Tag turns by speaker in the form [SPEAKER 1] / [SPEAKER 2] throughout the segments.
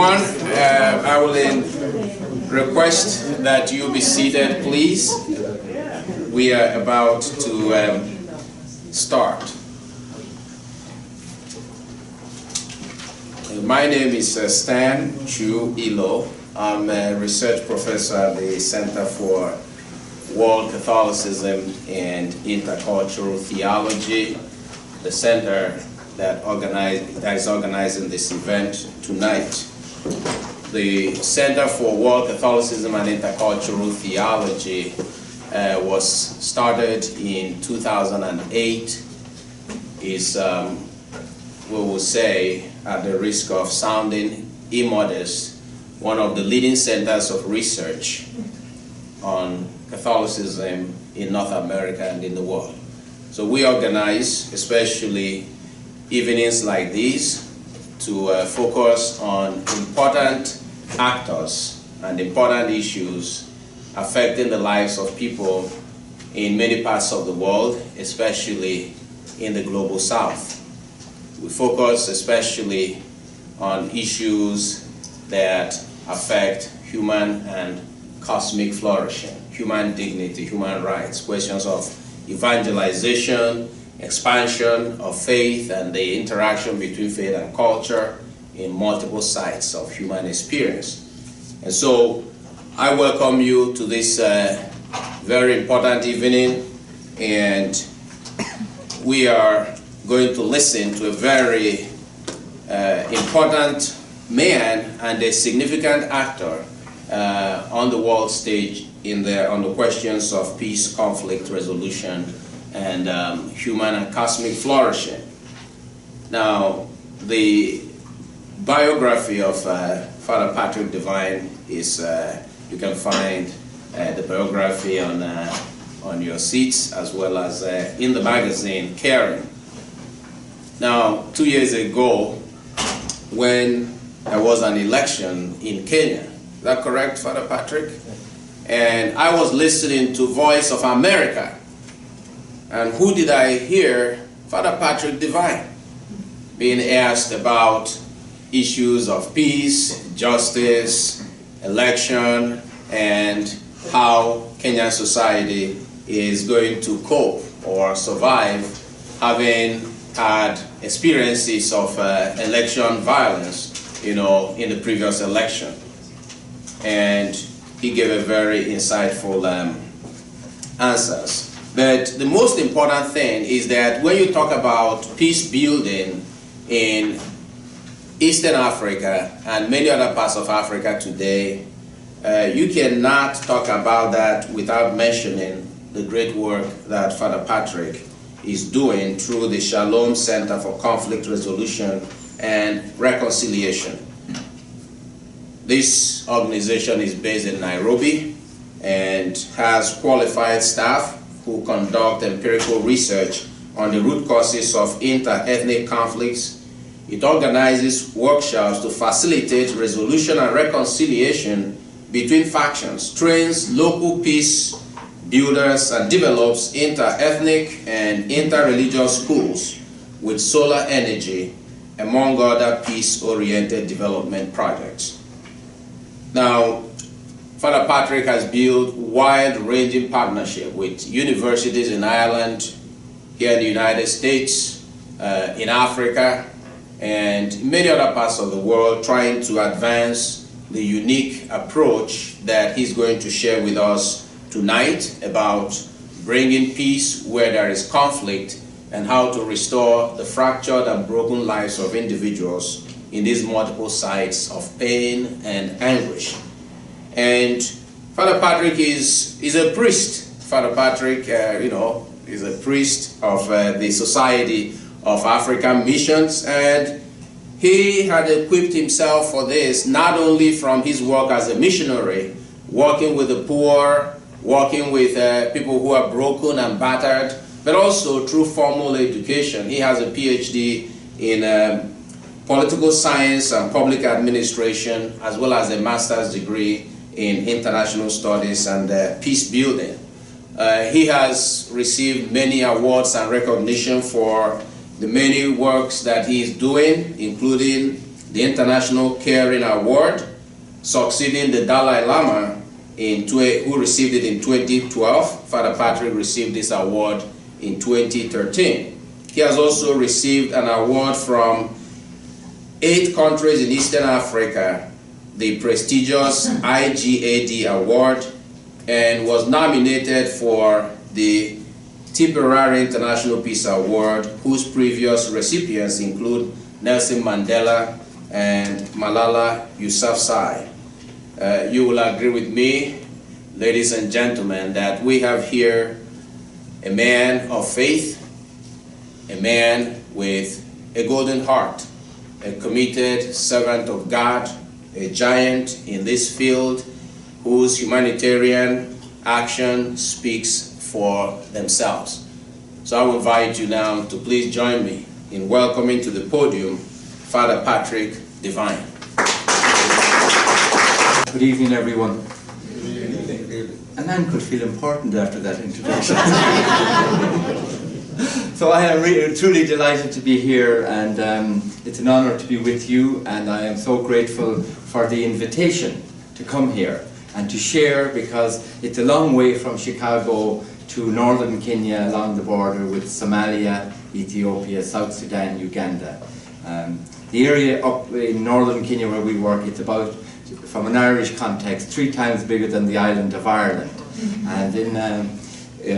[SPEAKER 1] everyone. I will request that you be seated, please. We are about to start. My name is Stan Chu Ilo. I'm a research professor at the Center for World Catholicism and Intercultural Theology, the center that is organizing this event tonight. The Center for World Catholicism and Intercultural Theology was started in 2008. Is we will say, at the risk of sounding immodest, one of the leading centers of research on Catholicism in North America and in the world. So we organize, especially evenings like these, to focus on important actors and important issues affecting the lives of people in many parts of the world, especially in the global south. We focus especially on issues that affect human and cosmic flourishing, human dignity, human rights, questions of evangelization, expansion of faith, and the interaction between faith and culture in multiple sides of human experience. And so I welcome you to this very important evening, and we are going to listen to a very important man and a significant actor on the world stage on the questions of peace, conflict resolution, and human and cosmic flourishing. Now, the biography of Father Patrick Devine is, you can find the biography on your seats, as well as in the magazine, Caring. Now, 2 years ago, when there was an election in Kenya, is that correct, Father Patrick? And I was listening to Voice of America. And who did I hear? Father Patrick Devine being asked about issues of peace, justice, election, and how Kenyan society is going to cope or survive having had experiences of election violence, in the previous election. And he gave a very insightful answers. But the most important thing is that when you talk about peace building in Eastern Africa and many other parts of Africa today, you cannot talk about that without mentioning the great work that Father Patrick is doing through the Shalom Center for Conflict Resolution and Reconciliation. This organization is based in Nairobi and has qualified staff who conduct empirical research on the root causes of inter-ethnic conflicts. It organizes workshops to facilitate resolution and reconciliation between factions, trains local peace builders, and develops inter-ethnic and inter-religious schools with solar energy, among other peace-oriented development projects. Now, Father Patrick has built wide-ranging partnership with universities in Ireland, here in the United States, in Africa, and many other parts of the world, trying to advance the unique approach that he's going to share with us tonight about bringing peace where there is conflict and how to restore the fractured and broken lives of individuals in these multiple sites of pain and anguish. And Father Patrick is a priest. Father Patrick, is a priest of the Society of African Missions, and he had equipped himself for this, not only from his work as a missionary, working with the poor, working with people who are broken and battered, but also through formal education. He has a PhD in political science and public administration, as well as a master's degree in international studies and peace building. He has received many awards and recognition for the many works that he is doing, including the International Caring Award, succeeding the Dalai Lama, who received it in 2012. Father Patrick received this award in 2013. He has also received an award from 8 countries in Eastern Africa, the prestigious IGAD Award, and was nominated for the Tipperary International Peace Award, whose previous recipients include Nelson Mandela and Malala Yousafzai. You will agree with me, ladies and gentlemen, that we have here a man of faith, a man with a golden heart, a committed servant of God, a giant in this field whose humanitarian action speaks for themselves. So I will invite you now to please join me in welcoming to the podium Father Patrick Divine.
[SPEAKER 2] Good evening, everyone. A man could feel important after that introduction. So I am really, truly delighted to be here, and it's an honor to be with you, and I am so grateful for the invitation to come here and to share, because it's a long way from Chicago to northern Kenya along the border with Somalia, Ethiopia, South Sudan, Uganda. The area up in northern Kenya where we work, it's about, from an Irish context, 3 times bigger than the island of Ireland. And then,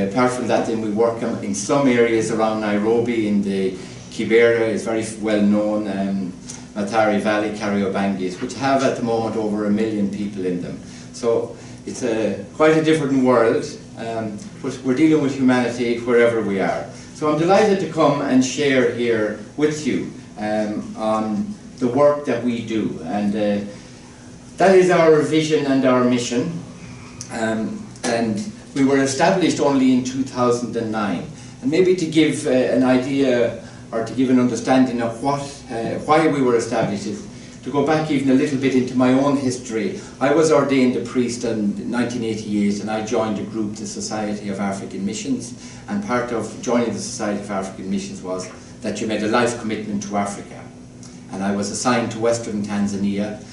[SPEAKER 2] apart from that, then we work in some areas around Nairobi, in the Kibera is very well known, Mathare Valley, Kariobangi, which have at the moment over 1 million people in them. So it's quite a different world, but we're dealing with humanity wherever we are. So I'm delighted to come and share here with you on the work that we do, and that is our vision and our mission. And we were established only in 2009. And maybe to give an idea or to give an understanding of why we were established, is to go back even a little bit into my own history. I was ordained a priest in 1988, and I joined a group, the Society of African Missions, and part of joining the Society of African Missions was that you made a life commitment to Africa. And I was assigned to Western Tanzania.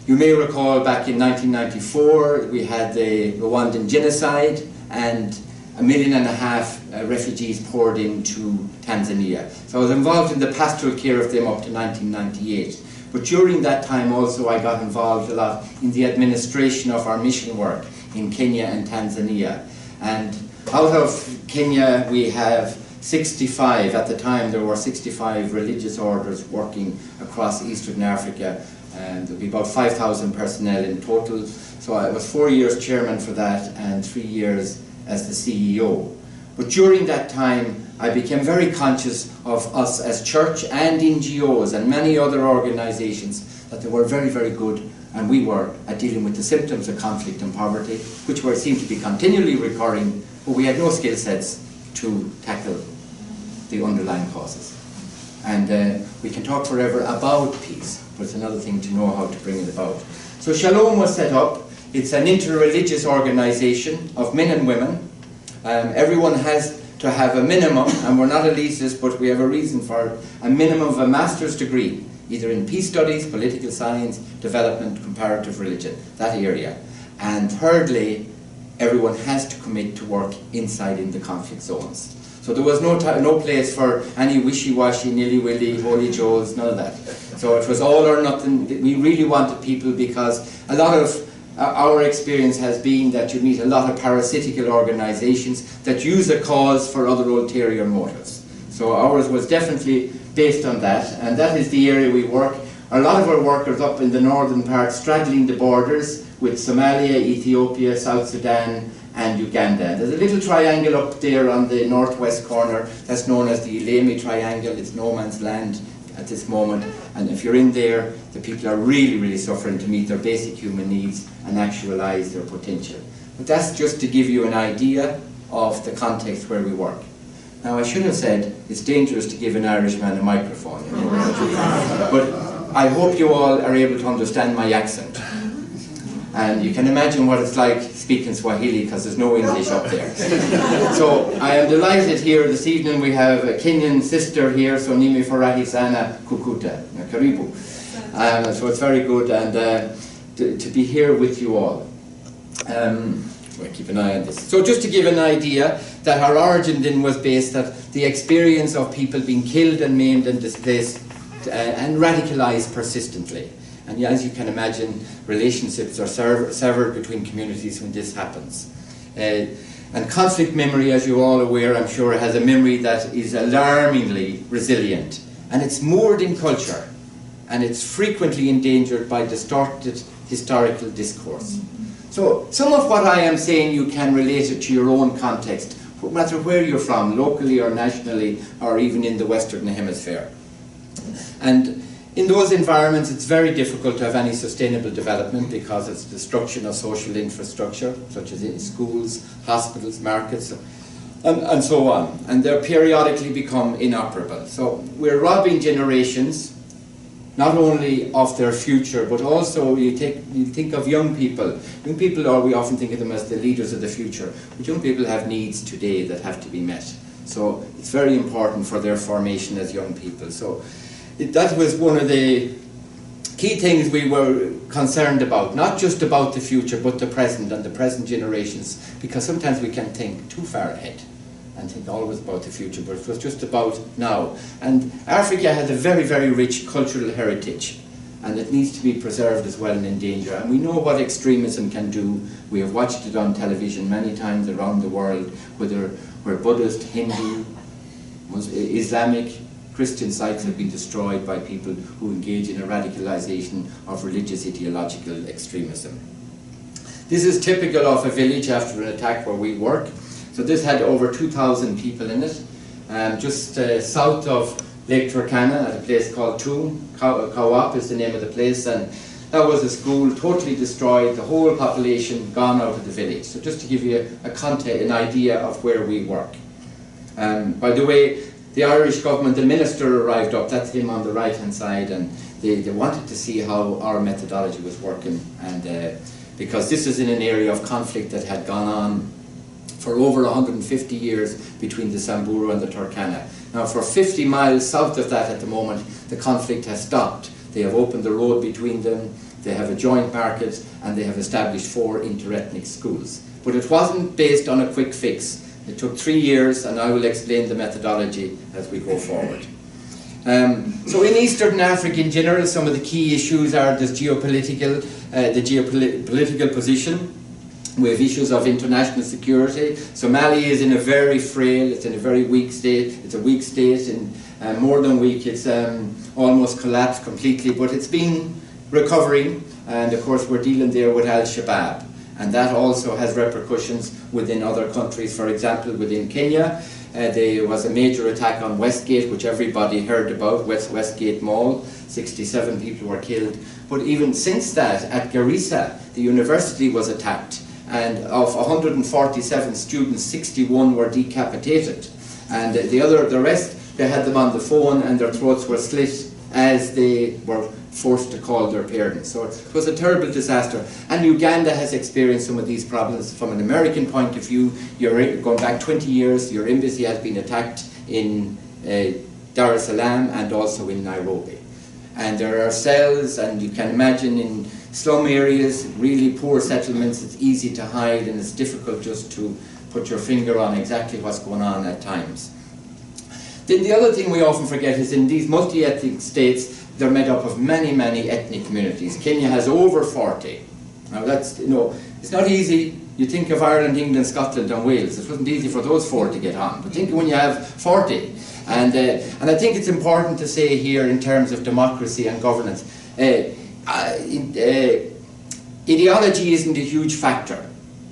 [SPEAKER 2] You may recall back in 1994 we had the Rwandan genocide, and 1.5 million refugees poured into Tanzania. So I was involved in the pastoral care of them up to 1998. But during that time also I got involved a lot in the administration of our mission work in Kenya and Tanzania. And out of Kenya we have 65, at the time there were 65 religious orders working across Eastern Africa, and there'll be about 5,000 personnel in total. So I was 4 years chairman for that and 3 years as the CEO. But during that time I became very conscious of us as church and NGOs and many other organisations, that they were very, very good, and we were, at dealing with the symptoms of conflict and poverty, which seemed to be continually recurring, but we had no skill sets to tackle the underlying causes. And we can talk forever about peace, but it's another thing to know how to bring it about. So Shalom was set up. It's an inter-religious organisation of men and women. Everyone has to have a minimum, and we're not elitist, but we have a reason for it, a minimum of a master's degree, either in peace studies, political science, development, comparative religion, that area. And thirdly, everyone has to commit to work inside in the conflict zones. So there was no place for any wishy-washy, nilly-willy, holy joes, none of that. So it was all or nothing. We really wanted people, because a lot of our experience has been that you meet a lot of parasitical organisations that use a cause for other ulterior motives. So ours was definitely based on that, and that is the area we work. A lot of our workers up in the northern part, straddling the borders with Somalia, Ethiopia, South Sudan and Uganda. There's a little triangle up there on the northwest corner that's known as the Elemi Triangle. It's no man's land at this moment, and if you're in there, the people are really, really suffering to meet their basic human needs and actualise their potential. But that's just to give you an idea of the context where we work. Now I should have said it's dangerous to give an Irishman a microphone, you know? But I hope you all are able to understand my accent. And you can imagine what it's like speaking Swahili, because there's no English up there. So I am delighted here this evening. We have a Kenyan sister here, so Nimi Farahi Sana Kukuta, Karibu. So it's very good and to be here with you all. We'll keep an eye on this. So just to give an idea that our origin then was based on the experience of people being killed and maimed and displaced and radicalised persistently. And as you can imagine, relationships are severed between communities when this happens. And conflict memory, as you're all aware, I'm sure, has a memory that is alarmingly resilient. And it's moored in culture. And it's frequently endangered by distorted historical discourse. So some of what I am saying, you can relate it to your own context, no matter where you're from, locally or nationally, or even in the Western Hemisphere. And in those environments, it's very difficult to have any sustainable development because it's destruction of social infrastructure, such as in schools, hospitals, markets, and so on. And they periodically become inoperable. So we're robbing generations, not only of their future, but also you think of young people. Young people, or we often think of them as the leaders of the future, but young people have needs today that have to be met. So it's very important for their formation as young people. So that was one of the key things we were concerned about, not just about the future, but the present and the present generations, because sometimes we can think too far ahead and think always about the future, but it was just about now. And Africa has a very, very rich cultural heritage, and it needs to be preserved as well and in danger. And we know what extremism can do. We have watched it on television many times around the world, where Buddhist, Hindu, Islamic, Christian sites have been destroyed by people who engage in a radicalization of religious ideological extremism. This is typical of a village after an attack where we work. So this had over 2,000 people in it, just south of Lake Turkana at a place called Toom. Kawap is the name of the place, and that was a school totally destroyed, the whole population gone out of the village. So just to give you an idea of where we work. By the way, the Irish government, the minister arrived up, that's him on the right hand side, and they wanted to see how our methodology was working, and because this is in an area of conflict that had gone on for over 150 years between the Samburu and the Turkana. Now for 50 miles south of that at the moment, the conflict has stopped. They have opened the road between them, they have a joint market, and they have established 4 interethnic schools. But it wasn't based on a quick fix. It took 3 years, and I will explain the methodology as we go forward. So in Eastern Africa in general, some of the key issues are this geopolitical position. We have issues of international security. Somalia is in a very frail, it's in a very weak state. It's a weak state, and more than weak, it's almost collapsed completely, but it's been recovering, and of course we're dealing there with Al-Shabaab. And that also has repercussions within other countries. For example, within Kenya, there was a major attack on Westgate, which everybody heard about, Westgate Mall. 67 people were killed. But even since that, at Garissa, the university was attacked. And of 147 students, 61 were decapitated. And the rest, they had them on the phone and their throats were slit as they were forced to call their parents. So it was a terrible disaster. And Uganda has experienced some of these problems. From an American point of view, you're going back 20 years, your embassy has been attacked in Dar es Salaam and also in Nairobi. And there are cells, and you can imagine in slum areas, really poor settlements, it's easy to hide and it's difficult just to put your finger on exactly what's going on at times. Then the other thing we often forget is in these multi-ethnic states, they're made up of many, many ethnic communities. Kenya has over 40. Now that's, it's not easy. You think of Ireland, England, Scotland and Wales. It wasn't easy for those 4 to get on. But think when you have 40. And I think it's important to say here in terms of democracy and governance, ideology isn't a huge factor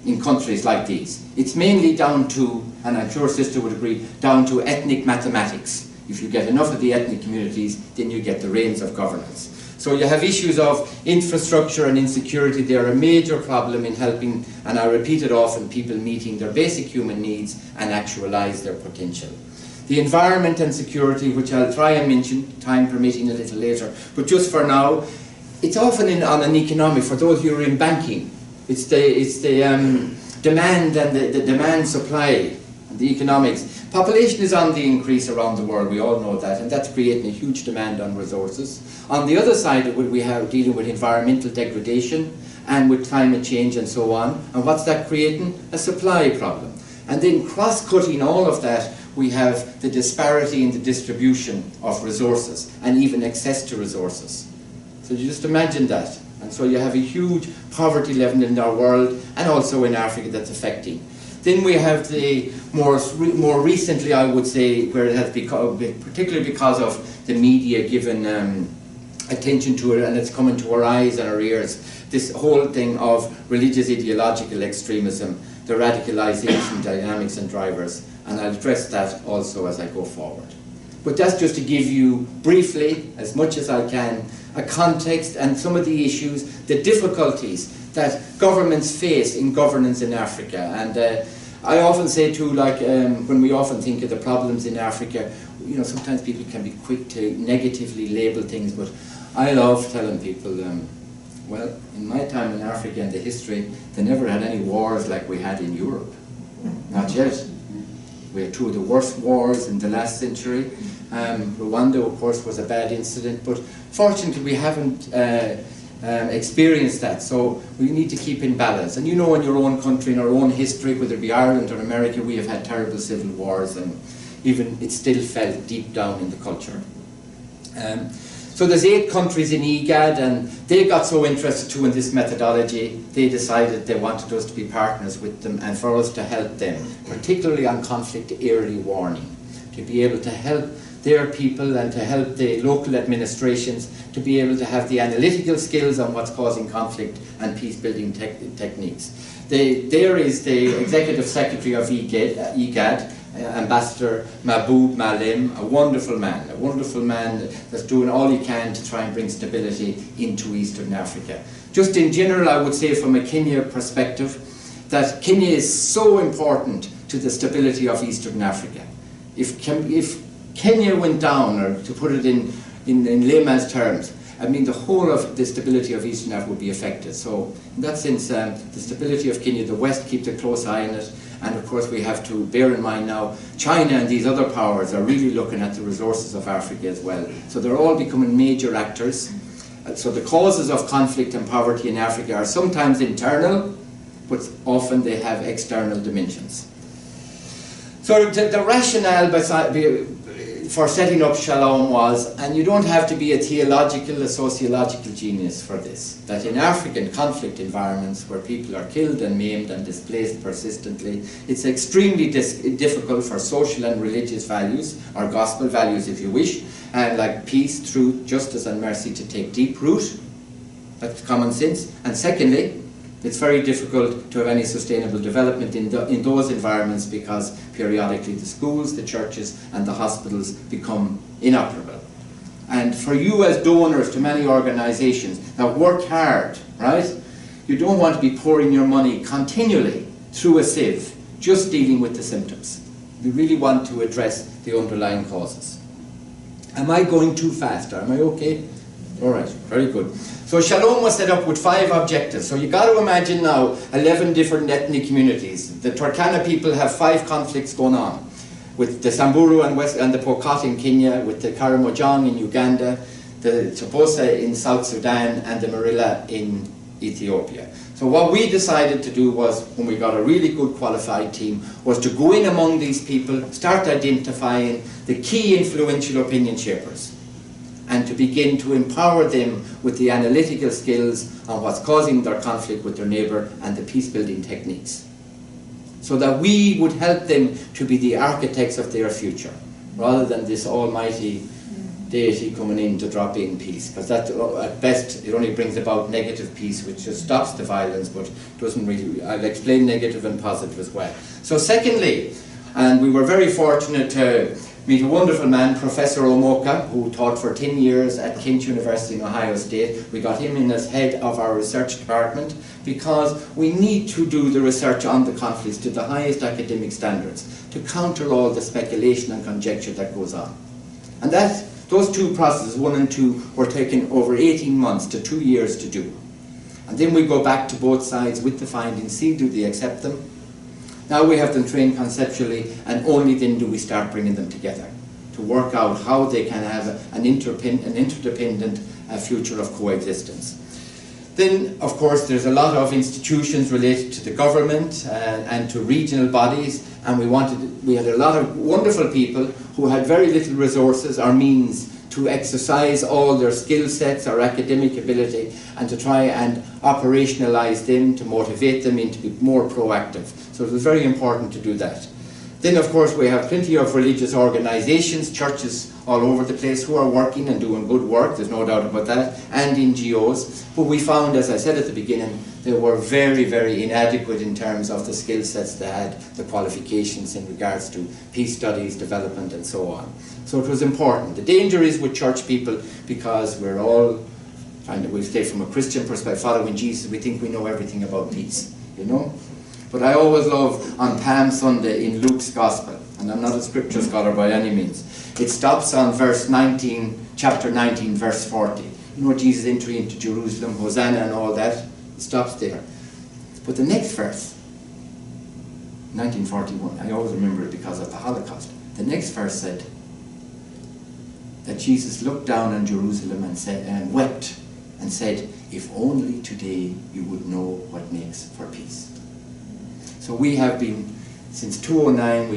[SPEAKER 2] in countries like these. It's mainly down to, and I'm sure Sister would agree, down to ethnic mathematics. If you get enough of the ethnic communities, then you get the reins of governance. So you have issues of infrastructure and insecurity. They're a major problem in helping, and I repeat it often, people meeting their basic human needs and actualize their potential. The environment and security, which I'll try and mention, time permitting a little later, but just for now, it's often on an economic, for those who are in banking, it's the demand and the demand supply And the economics. Population is on the increase around the world, we all know that, and that's creating a huge demand on resources. On the other side, we have dealing with environmental degradation and with climate change and so on. And what's that creating? A supply problem. And then cross-cutting all of that, we have the disparity in the distribution of resources and even access to resources. So you just imagine that. And so you have a huge poverty level in our world and also in Africa that's affecting. Then we have the more recently, I would say, where it has become, particularly because of the media given attention to it, and it's coming to our eyes and our ears, this whole thing of religious ideological extremism, the radicalization dynamics and drivers, and I'll address that also as I go forward. But that's just to give you briefly, as much as I can, a context and some of the issues, the difficulties that governments face in governance in Africa. And I often say too, like when we often think of the problems in Africa, you know, sometimes people can be quick to negatively label things, but I love telling people, well, in my time in Africa and the history, they never had any wars like we had in Europe. Not yet. We had two of the worst wars in the last century. Rwanda, of course, was a bad incident, but fortunately we haven't experienced that, so we need to keep in balance. And you know, in your own country, in our own history, whether it be Ireland or America, we have had terrible civil wars, and even it still felt deep down in the culture. So there's 8 countries in IGAD, and they got so interested too in this methodology, they decided they wanted us to be partners with them and for us to help them, particularly on conflict early warning, to be able to help their people and to help the local administrations to be able to have the analytical skills on what's causing conflict and peace-building techniques. There is the Executive Secretary of IGAD, Ambassador Mahboub Malim, a wonderful man that's doing all he can to try and bring stability into Eastern Africa. Just in general, I would say from a Kenya perspective, that Kenya is so important to the stability of Eastern Africa. If Kenya went down, or to put it in layman's terms, I mean the whole of the stability of Eastern Africa would be affected. So in that sense, the stability of Kenya, the West keeps a close eye on it. And of course we have to bear in mind now, China and these other powers are really looking at the resources of Africa as well. So they're all becoming major actors. So the causes of conflict and poverty in Africa are sometimes internal, but often they have external dimensions. So the rationale for setting up Shalom was, and you don't have to be a theological or sociological genius for this, that in African conflict environments where people are killed and maimed and displaced persistently, it's extremely difficult for social and religious values, or gospel values if you wish, and like peace, truth, justice and mercy to take deep root. That's common sense. And secondly, it's very difficult to have any sustainable development in those environments because periodically the schools, the churches and the hospitals become inoperable. And for you as donors to many organizations that work hard, right? You don't want to be pouring your money continually through a sieve, just dealing with the symptoms. You really want to address the underlying causes. Am I going too fast? Am I okay? All right, very good. So Shalom was set up with 5 objectives. So you got to imagine now 11 different ethnic communities. The Turkana people have 5 conflicts going on, with the Samburu and the Pokot in Kenya, with the Karamojong in Uganda, the Toposa in South Sudan, and the Marilla in Ethiopia. So what we decided to do was, when we got a really good qualified team, was to go in among these people, start identifying the key influential opinion shapers, and to begin to empower them with the analytical skills on what's causing their conflict with their neighbour and the peace-building techniques, so that we would help them to be the architects of their future, rather than this almighty deity coming in to drop in peace, because that, at best, it only brings about negative peace, which just stops the violence, but doesn't really. I'll explain negative and positive as well. So secondly, and we were very fortunate to meet a wonderful man, Professor Omoka, who taught for 10 years at Kent University in Ohio State. We got him in as head of our research department because we need to do the research on the conflicts to the highest academic standards to counter all the speculation and conjecture that goes on. And those 2 processes, 1 and 2, were taken over 18 months to 2 years to do. And then we go back to both sides with the findings, see do they accept them. Now we have them trained conceptually, and only then do we start bringing them together to work out how they can have an interdependent future of coexistence. Then, of course, there's a lot of institutions related to the government and to regional bodies, and we had a lot of wonderful people who had very little resources or means to exercise all their skill sets or academic ability, and to try and operationalize them, to motivate them into be more proactive. So it was very important to do that. Then, of course, we have plenty of religious organizations, churches all over the place who are working and doing good work, there's no doubt about that, and NGOs. But we found, as I said at the beginning, they were very, very inadequate in terms of the skill sets they had, the qualifications in regards to peace studies, development, and so on. So it was important. The danger is with church people, because we're all trying to, we say from a Christian perspective, following Jesus, we think we know everything about peace, you know? But I always love on Palm Sunday in Luke's Gospel, and I'm not a scripture scholar by any means, it stops on verse 19, chapter 19, verse 40. You know, Jesus entering into Jerusalem, Hosanna and all that, it stops there. But the next verse, 1941, I always remember it because of the Holocaust. The next verse said that Jesus looked down on Jerusalem and said, and wept and said, "If only today you would know what makes for peace." So we have been, since 2009,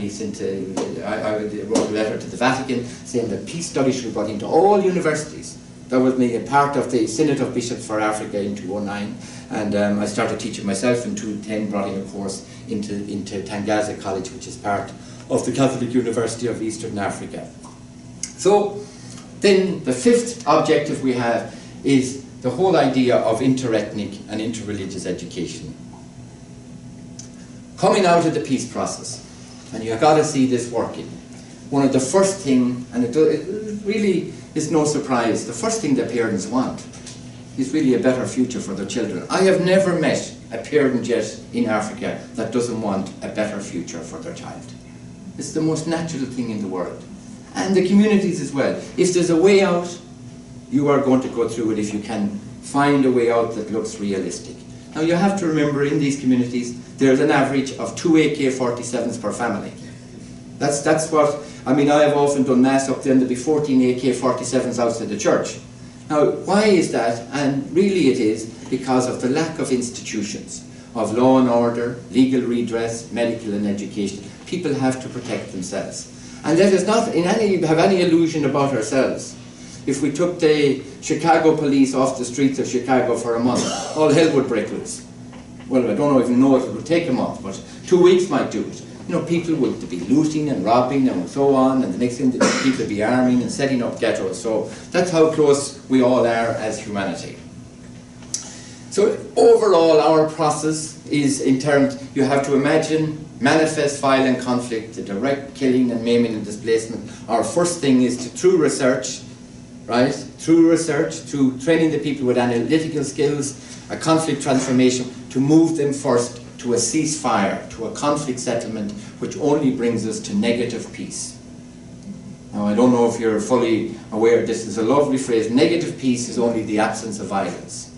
[SPEAKER 2] I wrote a letter to the Vatican saying that peace studies should be brought into all universities. That was me, a part of the Synod of Bishops for Africa in 2009, and I started teaching myself in 2010, brought in a course into Tangaza College, which is part of the Catholic University of Eastern Africa. So then the fifth objective we have is the whole idea of interethnic and interreligious education. Coming out of the peace process, and you've got to see this working. One of the first thing, and it really is no surprise, the first thing that parents want is really a better future for their children. I have never met a parent yet in Africa that doesn't want a better future for their child. It's the most natural thing in the world. And the communities as well. If there's a way out, you are going to go through it if you can find a way out that looks realistic. Now you have to remember, in these communities, there's an average of 2 AK-47s per family. That's what, I mean, I have often done mass up there and there'll be 14 AK-47s outside the church. Now, why is that? And really it is because of the lack of institutions, of law and order, legal redress, medical and education. People have to protect themselves. And let us not have any illusion about ourselves. If we took the Chicago police off the streets of Chicago for a month, all hell would break loose. Well, I don't even know if it would take a month, but 2 weeks might do it. You know, people would be looting and robbing and so on, and the next thing, people would be arming and setting up ghettos. So that's how close we all are as humanity. So overall, our process is in terms, you have to imagine manifest violent conflict, the direct killing and maiming and displacement. Our first thing is to, through research, right? Through research, through training the people with analytical skills, a conflict transformation, to move them first to a ceasefire, to a conflict settlement, which only brings us to negative peace. Now, I don't know if you're fully aware, this is a lovely phrase, negative peace is only the absence of violence.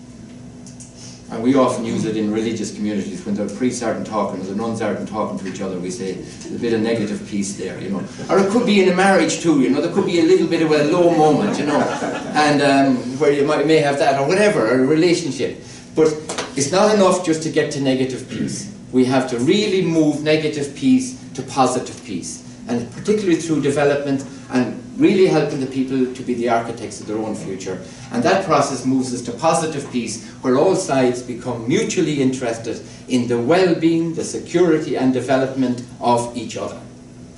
[SPEAKER 2] And we often use it in religious communities when the priests aren't talking or the nuns aren't talking to each other. We say, there's a bit of negative peace there, you know. Or it could be in a marriage too, you know. There could be a little bit of a low moment, you know, and where you may have that, or whatever, or a relationship. But it's not enough just to get to negative peace. We have to really move negative peace to positive peace, and particularly through development and really helping the people to be the architects of their own future. And that process moves us to positive peace, where all sides become mutually interested in the well-being, the security and development of each other.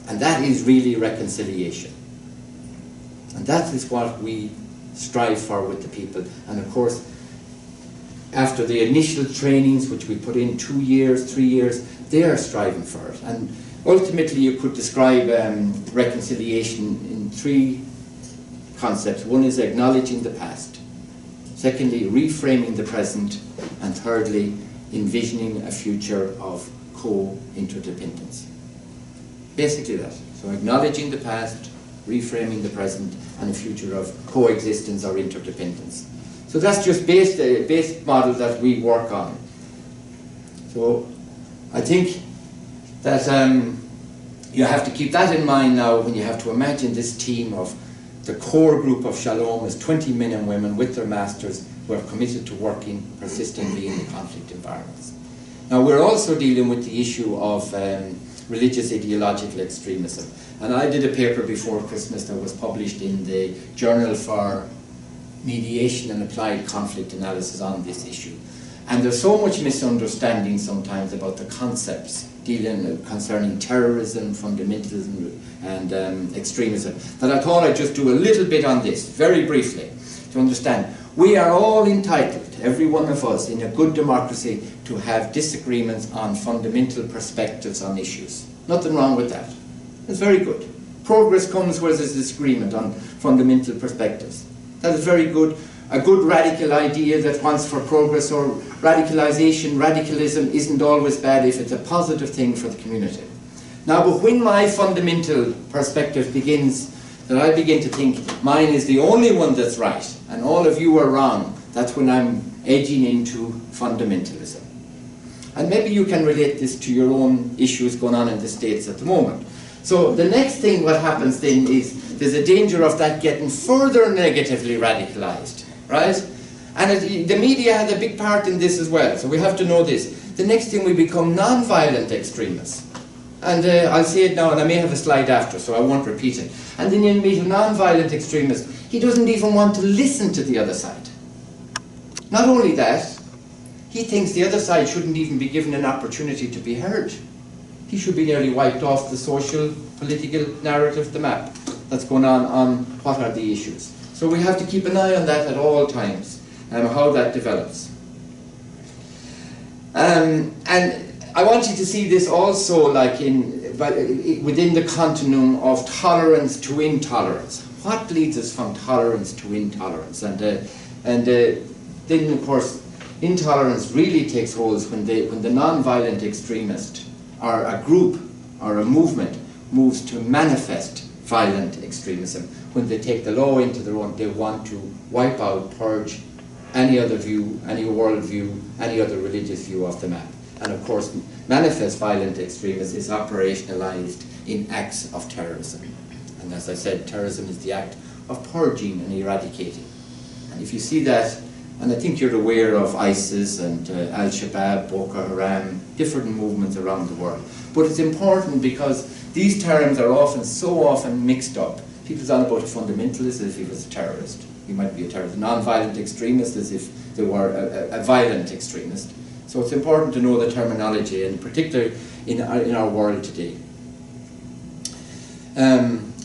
[SPEAKER 2] And that is really reconciliation. And that is what we strive for with the people. And of course, after the initial trainings, which we put in 2 years, 3 years, they are striving for it. And ultimately, you could describe reconciliation in 3 concepts. One is acknowledging the past. Secondly, reframing the present. And thirdly, envisioning a future of co-interdependence. Basically that. So acknowledging the past, reframing the present, and a future of coexistence or interdependence. So that's just the base model that we work on. So I think that you have to keep that in mind now when you have to imagine this team of the core group of Shalom is 20 men and women with their masters who are committed to working persistently in the conflict environments. Now we're also dealing with the issue of religious ideological extremism. And I did a paper before Christmas that was published in the Journal for Mediation and Applied Conflict Analysis on this issue. And there's so much misunderstanding sometimes about the concepts concerning terrorism, fundamentalism, and extremism, that I thought I'd just do a little bit on this, very briefly, to understand. We are all entitled, every one of us, in a good democracy, to have disagreements on fundamental perspectives on issues. Nothing wrong with that. It's very good. Progress comes where there's disagreement on fundamental perspectives. That is very good. A good radical idea that wants for progress or radicalization, radicalism isn't always bad if it's a positive thing for the community. Now, but when my fundamental perspective begins, that I begin to think mine is the only one that's right and all of you are wrong, that's when I'm edging into fundamentalism. And maybe you can relate this to your own issues going on in the States at the moment. So the next thing what happens then is there's a danger of that getting further negatively radicalized, right? And the media has a big part in this as well, so we have to know this. The next thing, we become non-violent extremists. And I'll say it now, and I may have a slide after, so I won't repeat it. And then you meet a non-violent extremist. He doesn't even want to listen to the other side. Not only that, he thinks the other side shouldn't even be given an opportunity to be heard. He should be nearly wiped off the social, political narrative, the map that's going on what are the issues. So we have to keep an eye on that at all times, how that develops. And I want you to see this also like within the continuum of tolerance to intolerance. What leads us from tolerance to intolerance? And then, of course, intolerance really takes hold when the non-violent extremist or a group or a movement moves to manifest violent extremism. When they take the law into their own, they want to wipe out, purge any other view, any world view, any other religious view of the map. And of course, manifest violent extremism is operationalized in acts of terrorism. And as I said, terrorism is the act of purging and eradicating. And if you see that, and I think you're aware of ISIS and Al-Shabaab, Boko Haram, different movements around the world. But it's important because these terms are so often mixed up. People talk about a fundamentalist as if he was a terrorist. He might be a terrorist. Non-violent extremist as if they were a violent extremist. So it's important to know the terminology, and particularly in our world today.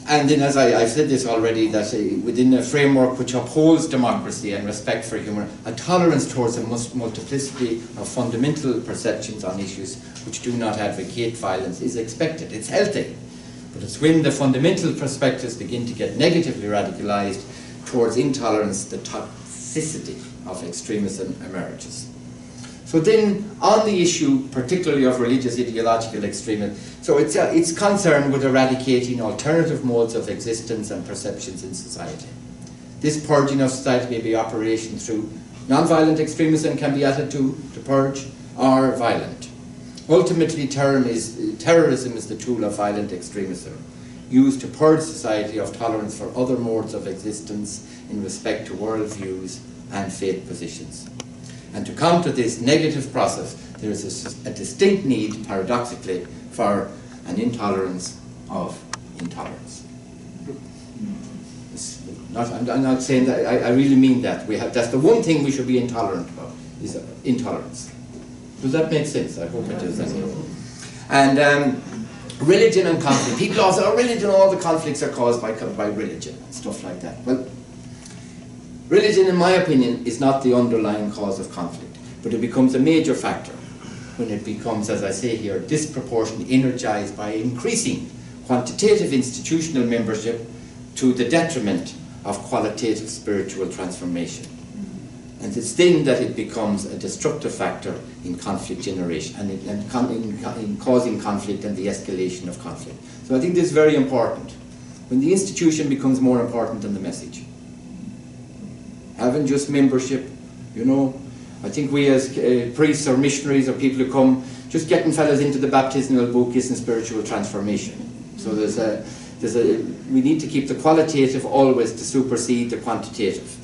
[SPEAKER 2] And then, as I've said this already, that within a framework which upholds democracy and respect for human, a tolerance towards a multiplicity of fundamental perceptions on issues which do not advocate violence is expected. It's healthy. But it's when the fundamental perspectives begin to get negatively radicalized towards intolerance, the toxicity of extremism emerges. So then, on the issue, particularly of religious ideological extremism, so it's concerned with eradicating alternative modes of existence and perceptions in society. This purging of society may be operation through non-violent extremism, can be added to purge, or violent. Ultimately, terrorism is the tool of violent extremism, used to purge society of tolerance for other modes of existence in respect to worldviews and faith positions. And to counter this negative process, there is a distinct need, paradoxically, for an intolerance of intolerance. I'm not saying that, I really mean that. That's the one thing we should be intolerant about, is intolerance. Does that make sense? I hope it does. And religion and conflict. People also say, religion, all the conflicts are caused by religion and stuff like that. Well, religion, in my opinion, is not the underlying cause of conflict, but it becomes a major factor when it becomes, as I say here, disproportionately energized by increasing quantitative institutional membership to the detriment of qualitative spiritual transformation. And it's then that it becomes a destructive factor in conflict generation and in causing conflict and the escalation of conflict. So I think this is very important. When the institution becomes more important than the message. Having just membership, I think we as priests or missionaries or people who come, just getting fellas into the baptismal book isn't spiritual transformation. So we need to keep the qualitative always to supersede the quantitative.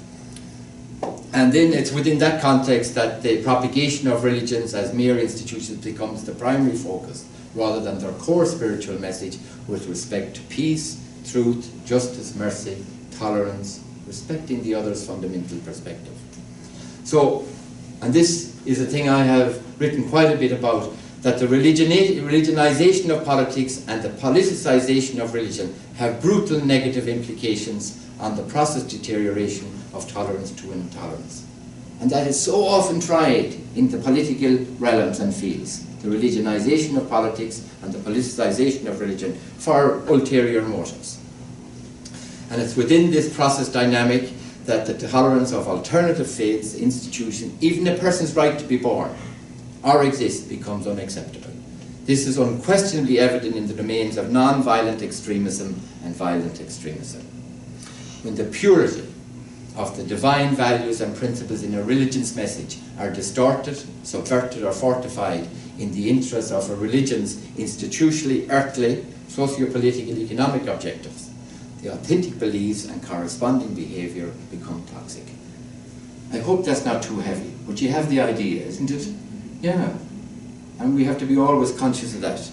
[SPEAKER 2] And then it's within that context that the propagation of religions as mere institutions becomes the primary focus, rather than their core spiritual message with respect to peace, truth, justice, mercy, tolerance, respecting the other's fundamental perspective. So, and this is a thing I have written quite a bit about, that the religionization of politics and the politicization of religion have brutal negative implications on the process deterioration of tolerance to intolerance. And that is so often tried in the political realms and fields, the religionization of politics and the politicization of religion for ulterior motives. And it's within this process dynamic that the tolerance of alternative faiths, institutions, even a person's right to be born or exist becomes unacceptable. This is unquestionably evident in the domains of non-violent extremism and violent extremism. When the purity of the divine values and principles in a religion's message are distorted, subverted or fortified in the interest of a religion's institutionally earthly, socio-political, economic objectives, the authentic beliefs and corresponding behaviour become toxic. I hope that's not too heavy, but you have the idea, isn't it? Yeah. And we have to be always conscious of that.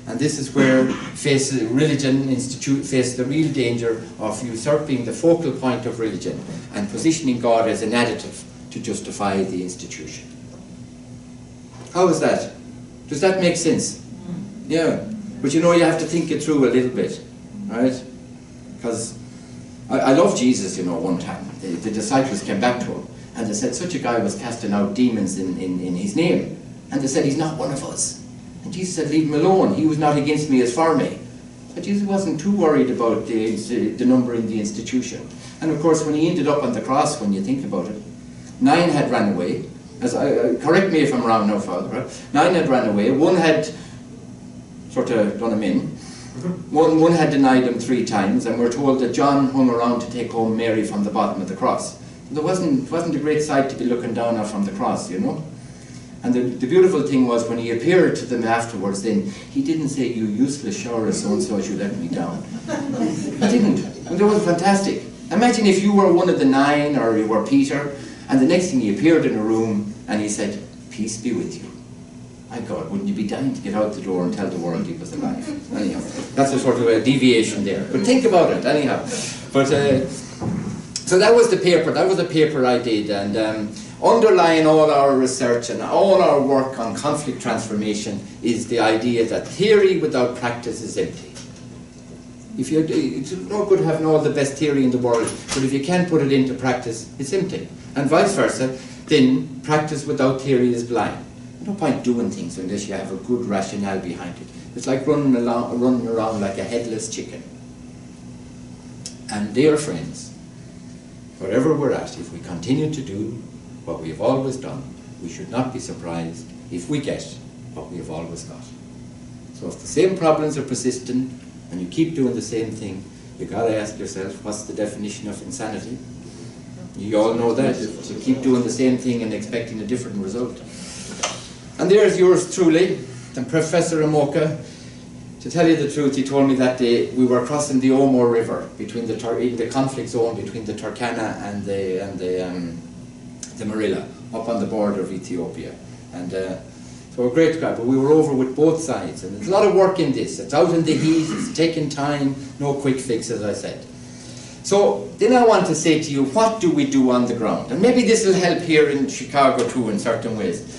[SPEAKER 2] And this is where religion faces the real danger of usurping the focal point of religion and positioning God as an additive to justify the institution. How is that? Does that make sense? Yeah. But you know, you have to think it through a little bit, right? Because I love Jesus, you know, one time. The disciples came back to him and they said, such a guy was casting out demons in his name. And they said, he's not one of us. And Jesus said, leave him alone. He was not against me as for me. But Jesus wasn't too worried about the number in the institution. And of course, when he ended up on the cross, when you think about it, 9 had ran away. Correct me if I'm wrong now, Father. Right? 9 had ran away. 1 had sort of done him in. One had denied him 3 times. And we're told that John hung around to take home Mary from the bottom of the cross. It wasn't a great sight to be looking down on from the cross, you know. And the beautiful thing was when he appeared to them afterwards, then he didn't say, you useless shower so-and-so, you let me down. He didn't. And that was fantastic. Imagine if you were one of the 9 or you were Peter, and the next thing he appeared in a room and he said, peace be with you. My God, wouldn't you be dying to get out the door and tell the world he was alive? Anyhow, that's a sort of a deviation there. But think about it, anyhow. But, so that was the paper I did, and underlying all our research and all our work on conflict transformation is the idea that theory without practice is empty. It's no good having all the best theory in the world, but if you can't put it into practice, it's empty. And vice versa, then practice without theory is blind. No point doing things unless you have a good rationale behind it. It's like running around like a headless chicken. And dear friends, wherever we're at, if we continue to do what we have always done, we should not be surprised if we get what we have always got. So if the same problems are persistent and you keep doing the same thing, you've got to ask yourself, what's the definition of insanity? You all know that. You keep doing the same thing and expecting a different result. And there's yours truly, and Professor Amoka. To tell you the truth, he told me that day we were crossing the Omo River between the conflict zone between the Turkana and the Marilla, up on the border of Ethiopia. And so a great guy, but we were over with both sides. And there's a lot of work in this. It's out in the heat, it's taking time, no quick fix, as I said. So then I want to say to you, what do we do on the ground? And maybe this will help here in Chicago too in certain ways.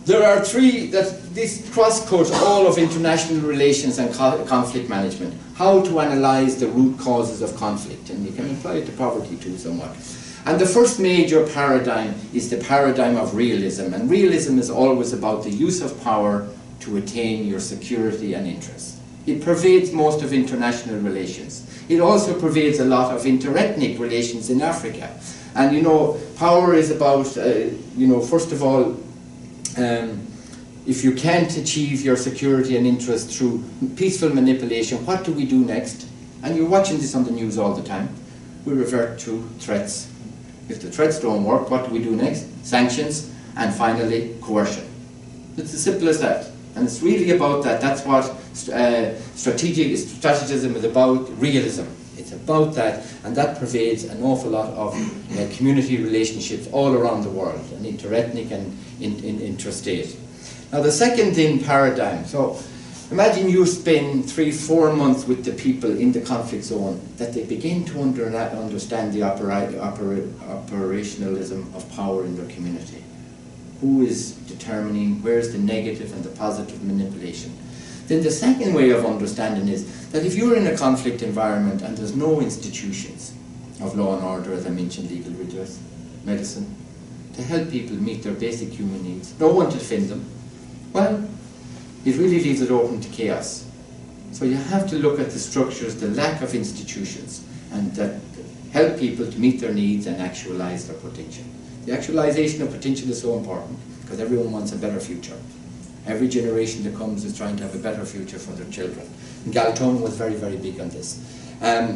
[SPEAKER 2] There are 3 that this cross-cut all of international relations and conflict management. How to analyse the root causes of conflict, and you can apply it to poverty too somewhat. And the first major paradigm is the paradigm of realism, and realism is always about the use of power to attain your security and interests. It pervades most of international relations. It also pervades a lot of interethnic relations in Africa. And you know, power is about, first of all, if you can't achieve your security and interest through peaceful manipulation, what do we do next? And you're watching this on the news all the time. We revert to threats. If the threats don't work, what do we do next? Sanctions. and finally coercion. It's as simple as that. And it's really about that. That's what strategism is about, realism. It's about that, and that pervades an awful lot of community relationships all around the world, and interethnic and interstate. Now the second thing, paradigm. So imagine you spend 3-4 months with the people in the conflict zone, that they begin to understand the operationalism of power in their community. Who is determining where's the negative and the positive manipulation? Then the second way of understanding is that if you're in a conflict environment and there's no institutions of law and order, as I mentioned, legal redress, medicine, to help people meet their basic human needs, no one to defend them, well, it really leaves it open to chaos. So you have to look at the structures, the lack of institutions, and that help people to meet their needs and actualize their potential. The actualization of potential is so important because everyone wants a better future. Every generation that comes is trying to have a better future for their children. And Galton was very, very big on this.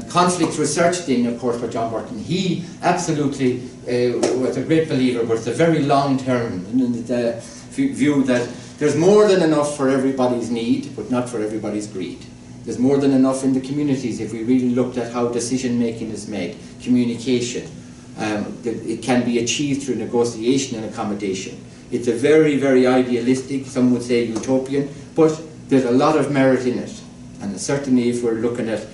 [SPEAKER 2] Conflict research then, of course, by John Burton, he absolutely was a great believer, but it's a very long-term view that there's more than enough for everybody's need, but not for everybody's greed. There's more than enough in the communities if we really looked at how decision-making is made, communication. It can be achieved through negotiation and accommodation. It's a very, very idealistic, some would say utopian, but there's a lot of merit in it. And certainly if we're looking at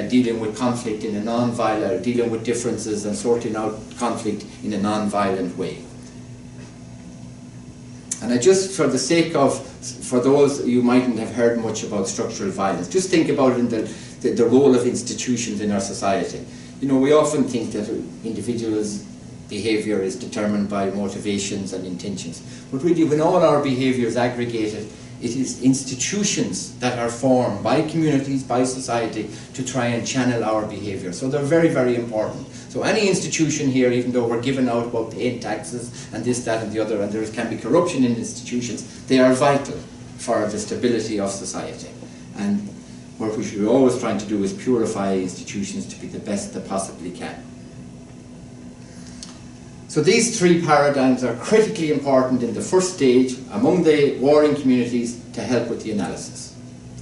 [SPEAKER 2] dealing with conflict in a non-violent, dealing with differences and sorting out conflict in a non-violent way. And I just, for the sake of, for those you mightn't have heard much about structural violence, just think about it in the role of institutions in our society. You know, we often think that individuals' behaviour is determined by motivations and intentions. But really, when all our behaviour is aggregated, it is institutions that are formed by communities, by society, to try and channel our behaviour. So they're very, very important. So any institution here, even though we're given out about paying taxes and this, that and the other, and there can be corruption in institutions, they are vital for the stability of society. And what we should be always trying to do is purify institutions to be the best they possibly can. So these three paradigms are critically important in the first stage among the warring communities to help with the analysis.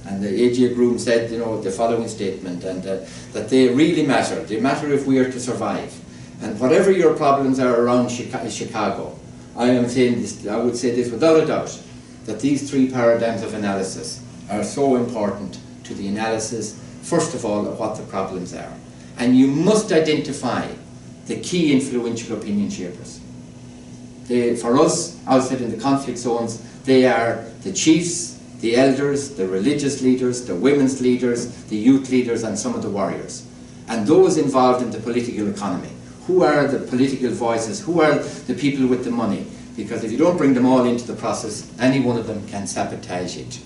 [SPEAKER 2] And the A.J. Groom said, you know, the following statement, and that they really matter. They matter if we are to survive. And whatever your problems are around Chicago, I am saying this, I would say this without a doubt, that these three paradigms of analysis are so important to the analysis, first of all, of what the problems are. And you must identify the key influential opinion shapers. For us, outside in the conflict zones, they are the chiefs, the elders, the religious leaders, the women's leaders, the youth leaders, and some of the warriors. And those involved in the political economy. Who are the political voices? Who are the people with the money? Because if you don't bring them all into the process, any one of them can sabotage it.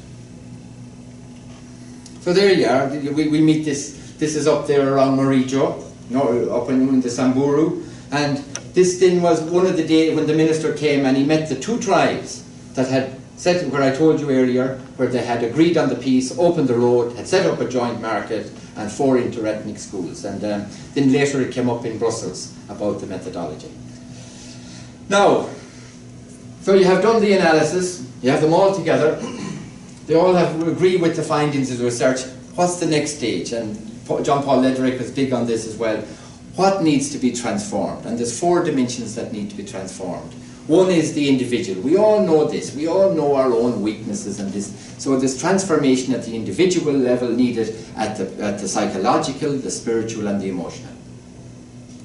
[SPEAKER 2] So there you are. We meet this. This is up there around Marijo, up in the Samburu. And this thing was one of the days when the minister came and he met the two tribes that had set, where I told you earlier, where they had agreed on the peace, opened the road, had set up a joint market and 4 interethnic schools. And then later it came up in Brussels about the methodology. Now, so you have done the analysis, you have them all together, they all agree with the findings of the research. What's the next stage? And John Paul Lederick was big on this as well. What needs to be transformed? And there's 4 dimensions that need to be transformed. One is the individual. We all know this. We all know our own weaknesses and this. So there's transformation at the individual level needed at the psychological, the spiritual and the emotional.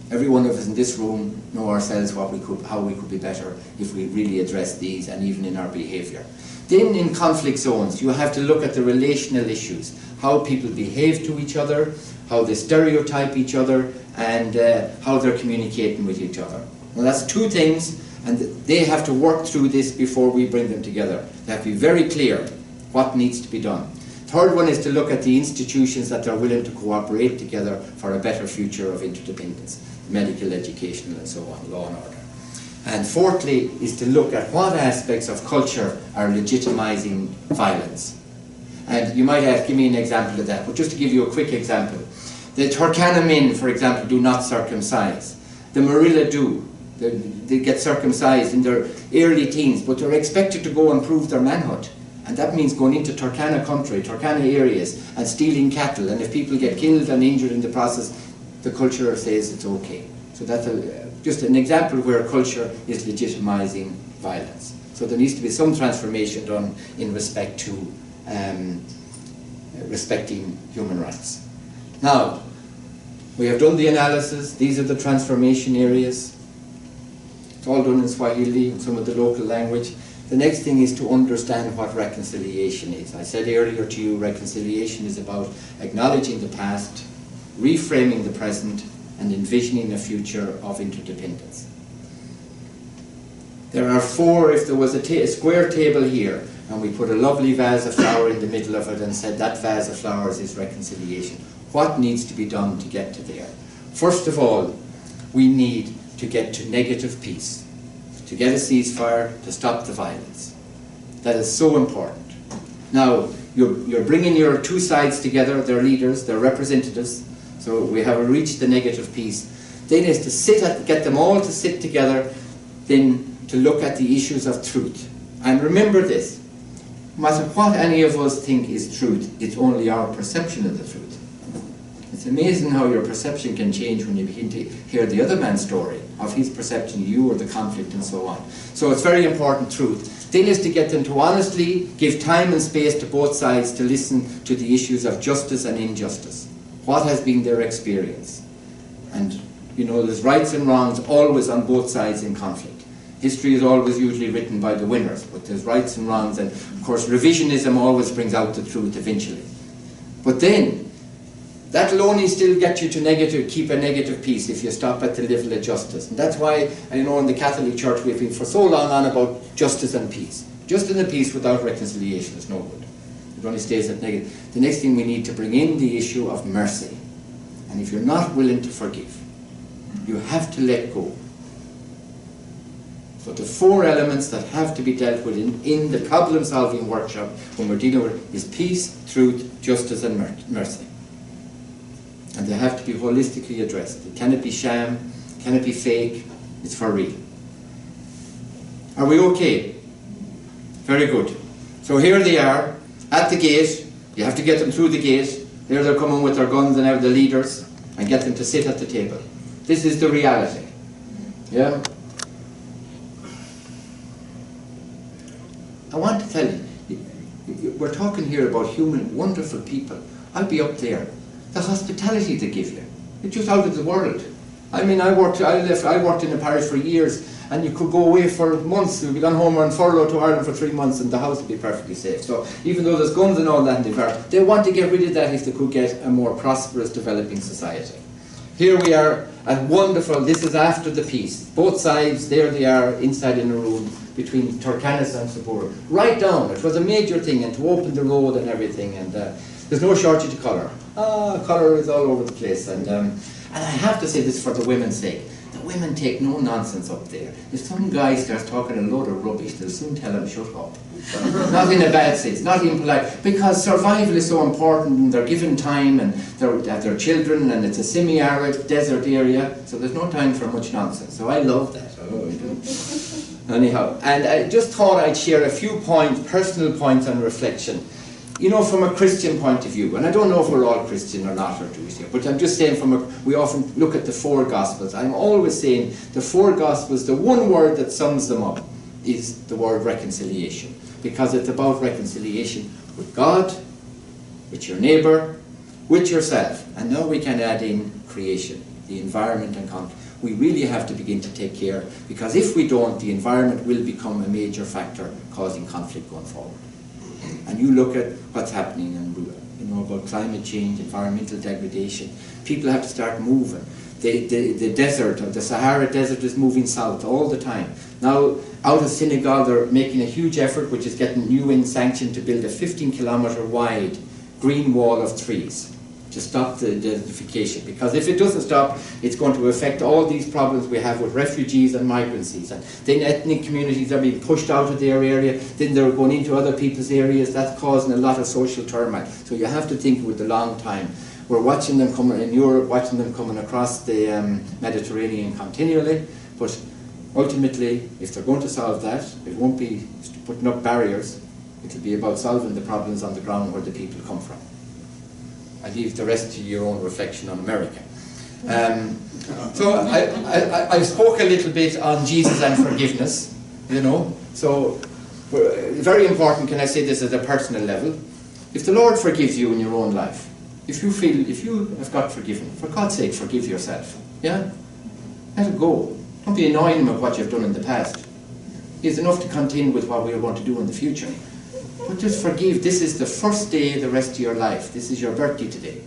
[SPEAKER 2] Every one of us in this room know ourselves how we could be better if we really address these, and even in our behaviour. Then in conflict zones, you have to look at the relational issues, how people behave to each other, how they stereotype each other, and how they're communicating with each other. Now that's 2 things, and they have to work through this before we bring them together. They have to be very clear what needs to be done. Third one is to look at the institutions that are willing to cooperate together for a better future of interdependence, medical, educational and so on, law and order. And fourthly is to look at what aspects of culture are legitimizing violence. And you might ask, give me an example of that, but just to give you a quick example. The Turkana men, for example, do not circumcise. The Marilla do. They get circumcised in their early teens, but they're expected to go and prove their manhood. And that means going into Turkana country, Turkana areas, and stealing cattle. And if people get killed and injured in the process, the culture says it's okay. So that's just an example where culture is legitimizing violence. So there needs to be some transformation done in respect to respecting human rights. Now, we have done the analysis. These are the transformation areas. It's all done in Swahili and some of the local language. The next thing is to understand what reconciliation is. I said earlier to you, reconciliation is about acknowledging the past, reframing the present, and envisioning a future of interdependence. There are four. If there was a square table here, and we put a lovely vase of flower in the middle of it and said that vase of flowers is reconciliation, what needs to be done to get to there? First of all, we need to get to negative peace, to get a ceasefire, to stop the violence. That is so important. Now, you're bringing your two sides together, their leaders, their representatives, so we have reached the negative peace. Then is to get them all to sit together, then to look at the issues of truth. And remember this, no matter what any of us think is truth, it's only our perception of the truth. It's amazing how your perception can change when you begin to hear the other man's story of his perception of you or the conflict and so on. So it's very important truth. Then is to get them to honestly give time and space to both sides to listen to the issues of justice and injustice. What has been their experience? And you know, there's rights and wrongs always on both sides in conflict. History is always usually written by the winners, but there's rights and wrongs, and of course revisionism always brings out the truth eventually. But then, that will only still get you to keep a negative peace if you stop at the level of justice. And that's why, I know in the Catholic Church we've been for so long on about justice and peace. Justice and peace without reconciliation is no good. It only stays at negative. The next thing we need to bring in the issue of mercy. And if you're not willing to forgive, you have to let go. So the four elements that have to be dealt with in the problem-solving workshop when we're dealing with is peace, truth, justice and mercy. And they have to be holistically addressed. It cannot be sham, cannot be fake, it's for real. Are we okay? Very good. So here they are, at the gate. You have to get them through the gate. There they're coming with their guns and have the leaders, and get them to sit at the table. This is the reality. Yeah? I want to tell you, we're talking here about human, wonderful people. I'll be up there. The hospitality they give you, it's just out of the world. I mean, I worked in a parish for years, and you could go away for months. You'd be gone home on furlough to Ireland for 3 months, and the house would be perfectly safe. So even though there's guns and all that in the part, they want to get rid of that if they could get a more prosperous, developing society. Here we are, and wonderful. This is after the peace. Both sides, there they are, inside in a room between Turkana and Sabur. Right down. It was a major thing, and to open the road and everything, and there's no shortage of colour. Colour is all over the place, and I have to say this for the women's sake. The women take no nonsense up there. If some guy starts talking a load of rubbish, they'll soon tell him, shut up. Not in a bad sense, not even polite, because survival is so important, and they're given time, and they have their children, and it's a semi-arid desert area, so there's no time for much nonsense. So I love that. Anyhow, and I just thought I'd share a few points, personal points on reflection. You know, from a Christian point of view, and I don't know if we're all Christian or not, or Jewish here, but I'm just saying we often look at the four Gospels. I'm always saying the four Gospels, the one word that sums them up is the word reconciliation. Because it's about reconciliation with God, with your neighbour, with yourself. And now we can add in creation, the environment and conflict. We really have to begin to take care, because if we don't, the environment will become a major factor causing conflict going forward. And you look at what's happening, and you know about climate change, environmental degradation. People have to start moving. The desert, the Sahara Desert, is moving south all the time. Now, out of Senegal, they're making a huge effort, which is getting UN sanctioned, to build a 15-kilometre wide green wall of trees to stop the desertification. Because if it doesn't stop, it's going to affect all these problems we have with refugees and migrancies. And then ethnic communities are being pushed out of their area, then they're going into other people's areas. That's causing a lot of social turmoil. So you have to think with the long time. We're watching them coming in Europe, watching them coming across the Mediterranean continually, but ultimately, if they're going to solve that, it won't be putting up barriers. It'll be about solving the problems on the ground where the people come from. I leave the rest to your own reflection on America. So I spoke a little bit on Jesus and forgiveness, you know. So very important, can I say this at a personal level? If the Lord forgives you in your own life, if you have got forgiven, for God's sake, forgive yourself. Yeah? Let it go. Don't be annoying him at what you've done in the past. He's enough to contend with what we are going to do in the future. But just forgive. This is the first day of the rest of your life. This is your birthday today.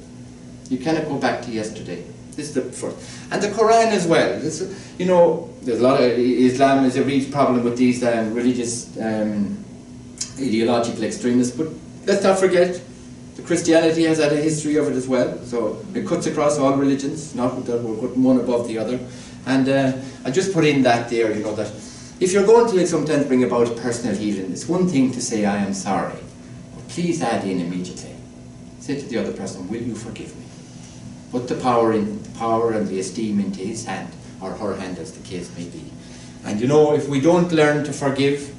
[SPEAKER 2] You cannot go back to yesterday. This is the first. And the Quran as well. This, you know, there's a lot of Islam is a real problem with these religious ideological extremists. But let's not forget, the Christianity has had a history of it as well. So it cuts across all religions, not that we're putting one above the other. And I just put in that there, you know, that if you're going to sometimes bring about personal healing, it's one thing to say, I am sorry. But please add in immediately. Say to the other person, will you forgive me? Put the power and the esteem into his hand, or her hand as the case may be. And you know, if we don't learn to forgive,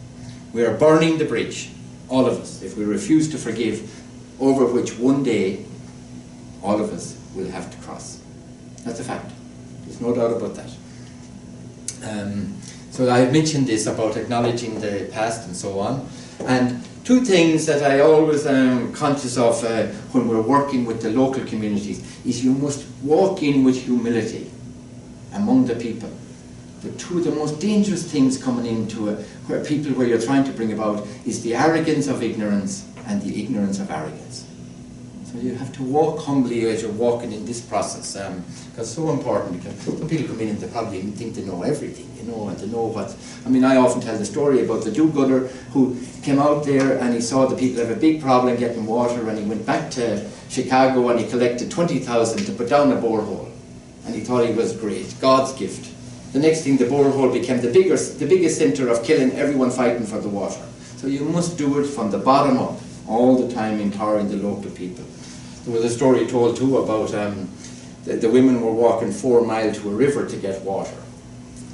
[SPEAKER 2] we are burning the bridge, all of us, if we refuse to forgive, over which one day, all of us will have to cross. That's a fact. There's no doubt about that. So I mentioned this about acknowledging the past and so on. And two things that I always am conscious of when we're working with the local communities is you must walk in with humility among the people. The two of the most dangerous things coming into where you're trying to bring about is the arrogance of ignorance and the ignorance of arrogance. So you have to walk humbly as you're walking in this process, because it's so important. Some people come in and they probably think they know everything, you know, and they know what. I mean, I often tell the story about the do-gooder who came out there and he saw the people have a big problem getting water, and he went back to Chicago and he collected 20,000 to put down a borehole, and he thought he was great, God's gift. The next thing, the borehole became the biggest centre of killing everyone fighting for the water. So you must do it from the bottom up, all the time, empowering the local people. There was a story told too about the women were walking 4 miles to a river to get water.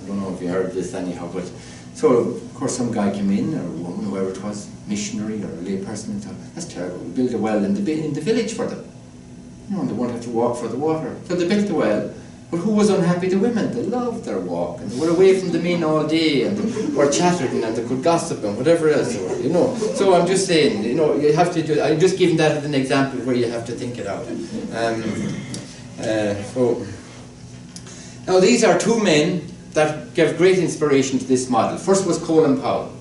[SPEAKER 2] I don't know if you heard this anyhow, but so of course some guy came in, or a woman, whoever it was, missionary or a lay person, and thought, that's terrible, we'll build a well in the village for them. You know, and they won't have to walk for the water. So they built the well. But who was unhappy? The women. They loved their walk, and they were away from the men all day, and they were chattering, and they could gossip and whatever else they were, you know. So I'm just saying, you know, you have to do. I'm just giving that as an example where you have to think it out. So now these are two men that gave great inspiration to this model. First was Colin Powell.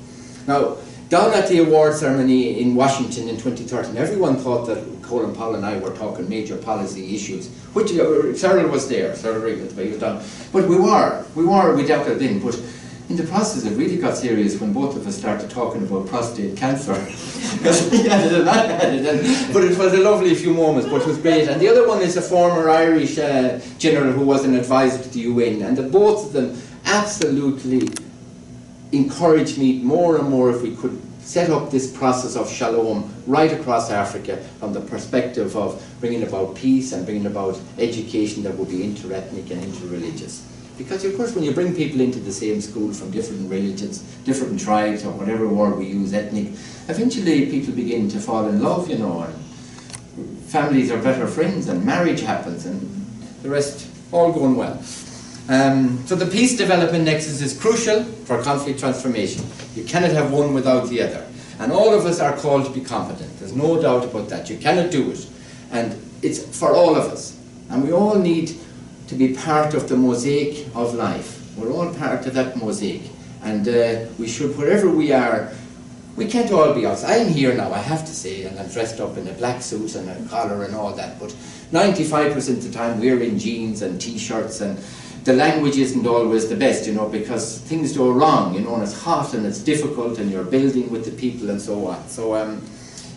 [SPEAKER 2] Now, down at the award ceremony in Washington in 2013, everyone thought that Colin Powell and I were talking major policy issues, which Cyril was there, Cyril Riggins, he was down. But we without a thing. But in the process, it really got serious when both of us started talking about prostate cancer. Because he had it and I had it. But it was a lovely few moments, but it was great. And the other one is a former Irish general who was an advisor to the UN, and the both of them absolutely encouraged me more and more if we could set up this process of shalom right across Africa from the perspective of bringing about peace and bringing about education that would be interethnic and interreligious. Because of course when you bring people into the same school from different religions, different tribes, or whatever word we use, ethnic, eventually people begin to fall in love, you know, and families are better friends and marriage happens and the rest all going well. So the peace development nexus is crucial for conflict transformation. You cannot have one without the other. And all of us are called to be competent. There's no doubt about that. You cannot do it. And it's for all of us. And we all need to be part of the mosaic of life. We're all part of that mosaic. And we should, wherever we are, we can't all be us. I'm here now, I have to say, and I'm dressed up in a black suit and a collar and all that. But 95% of the time we're in jeans and t-shirts, and the language isn't always the best, you know, because things go wrong, you know, and it's hot and it's difficult and you're building with the people and so on. So,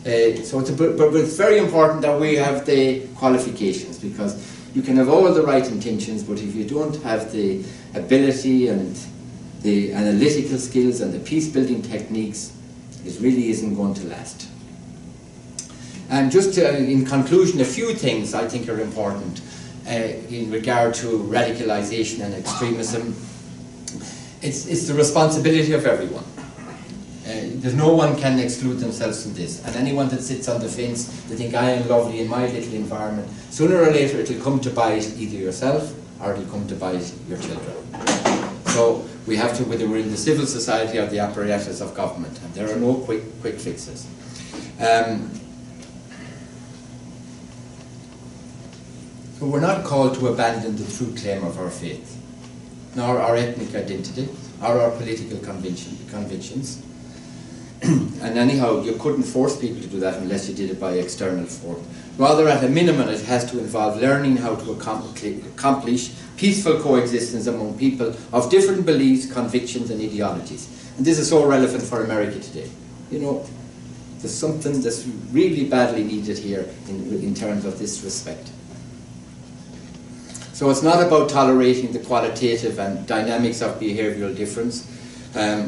[SPEAKER 2] but it's very important that we have the qualifications, because you can have all the right intentions, but if you don't have the ability and the analytical skills and the peace-building techniques, it really isn't going to last. And just in conclusion, a few things I think are important in regard to radicalization and extremism. It's the responsibility of everyone. There's no one can exclude themselves from this. And anyone that sits on the fence, they think I am lovely in my little environment, sooner or later it'll come to bite either yourself or it'll come to bite your children. So we have to, whether we're in the civil society or the apparatus of government, and there are no quick fixes. So we're not called to abandon the true claim of our faith, nor our ethnic identity, or our political convictions. And anyhow, you couldn't force people to do that unless you did it by external force. Rather, at a minimum, it has to involve learning how to accomplish peaceful coexistence among people of different beliefs, convictions and ideologies. And this is so relevant for America today. You know, there's something that's really badly needed here in terms of this respect. So it's not about tolerating the qualitative and dynamics of behavioural difference,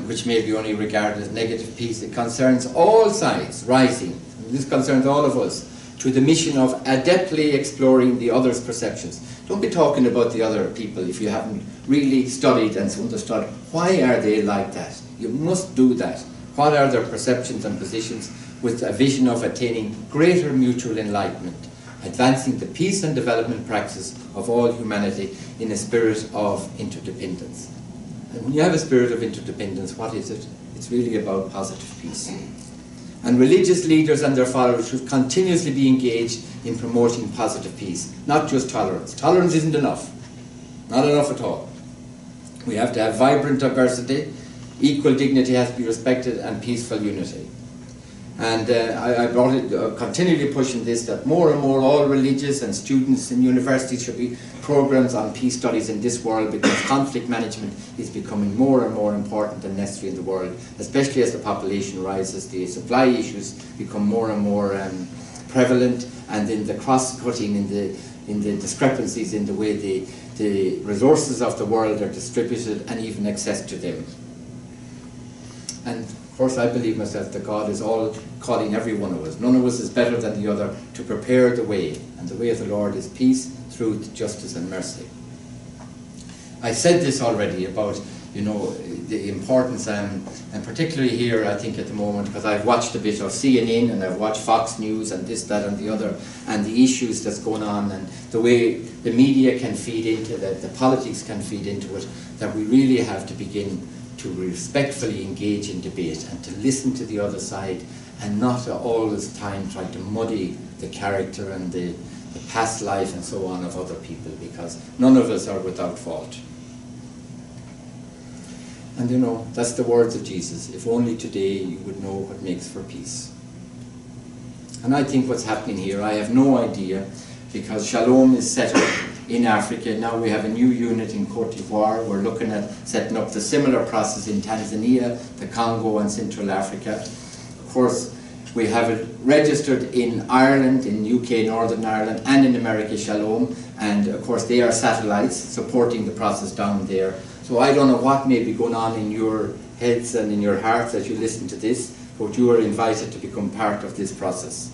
[SPEAKER 2] which may be only regarded as negative peace. It concerns all sides rising, and this concerns all of us, to the mission of adeptly exploring the other's perceptions. Don't be talking about the other people if you haven't really studied and understood why are they like that. You must do that. What are their perceptions and positions, with a vision of attaining greater mutual enlightenment, advancing the peace and development practice of all humanity in a spirit of interdependence. And when you have a spirit of interdependence, what is it? It's really about positive peace. And religious leaders and their followers should continuously be engaged in promoting positive peace, not just tolerance. Tolerance isn't enough. Not enough at all. We have to have vibrant diversity, equal dignity has to be respected, and peaceful unity. And I brought it, continually pushing this, that more and more all religious and students in universities should be programs on peace studies in this world, because conflict management is becoming more and more important and necessary in the world, especially as the population rises. The supply issues become more and more prevalent, and in the cross-cutting, in the discrepancies in the way the resources of the world are distributed and even access to them. And of course, I believe myself that God is all calling every one of us. None of us is better than the other to prepare the way. And the way of the Lord is peace, truth, justice and mercy. I said this already about, you know, the importance, and particularly here, I think at the moment, because I've watched a bit of CNN and I've watched Fox News and this, that and the other, and the issues that's going on and the way the media can feed into that, the politics can feed into it, that we really have to begin to respectfully engage in debate and to listen to the other side, and not all this time try to muddy the character and the past life and so on of other people, because none of us are without fault. And you know, that's the words of Jesus. If only today you would know what makes for peace. And I think what's happening here, I have no idea, because Shalom is set up in Africa. Now we have a new unit in Cote d'Ivoire. We're looking at setting up the similar process in Tanzania, the Congo and Central Africa. Of course, we have it registered in Ireland, in UK, Northern Ireland, and in America, Shalom. And of course, they are satellites supporting the process down there. So I don't know what may be going on in your heads and in your hearts as you listen to this, but you are invited to become part of this process.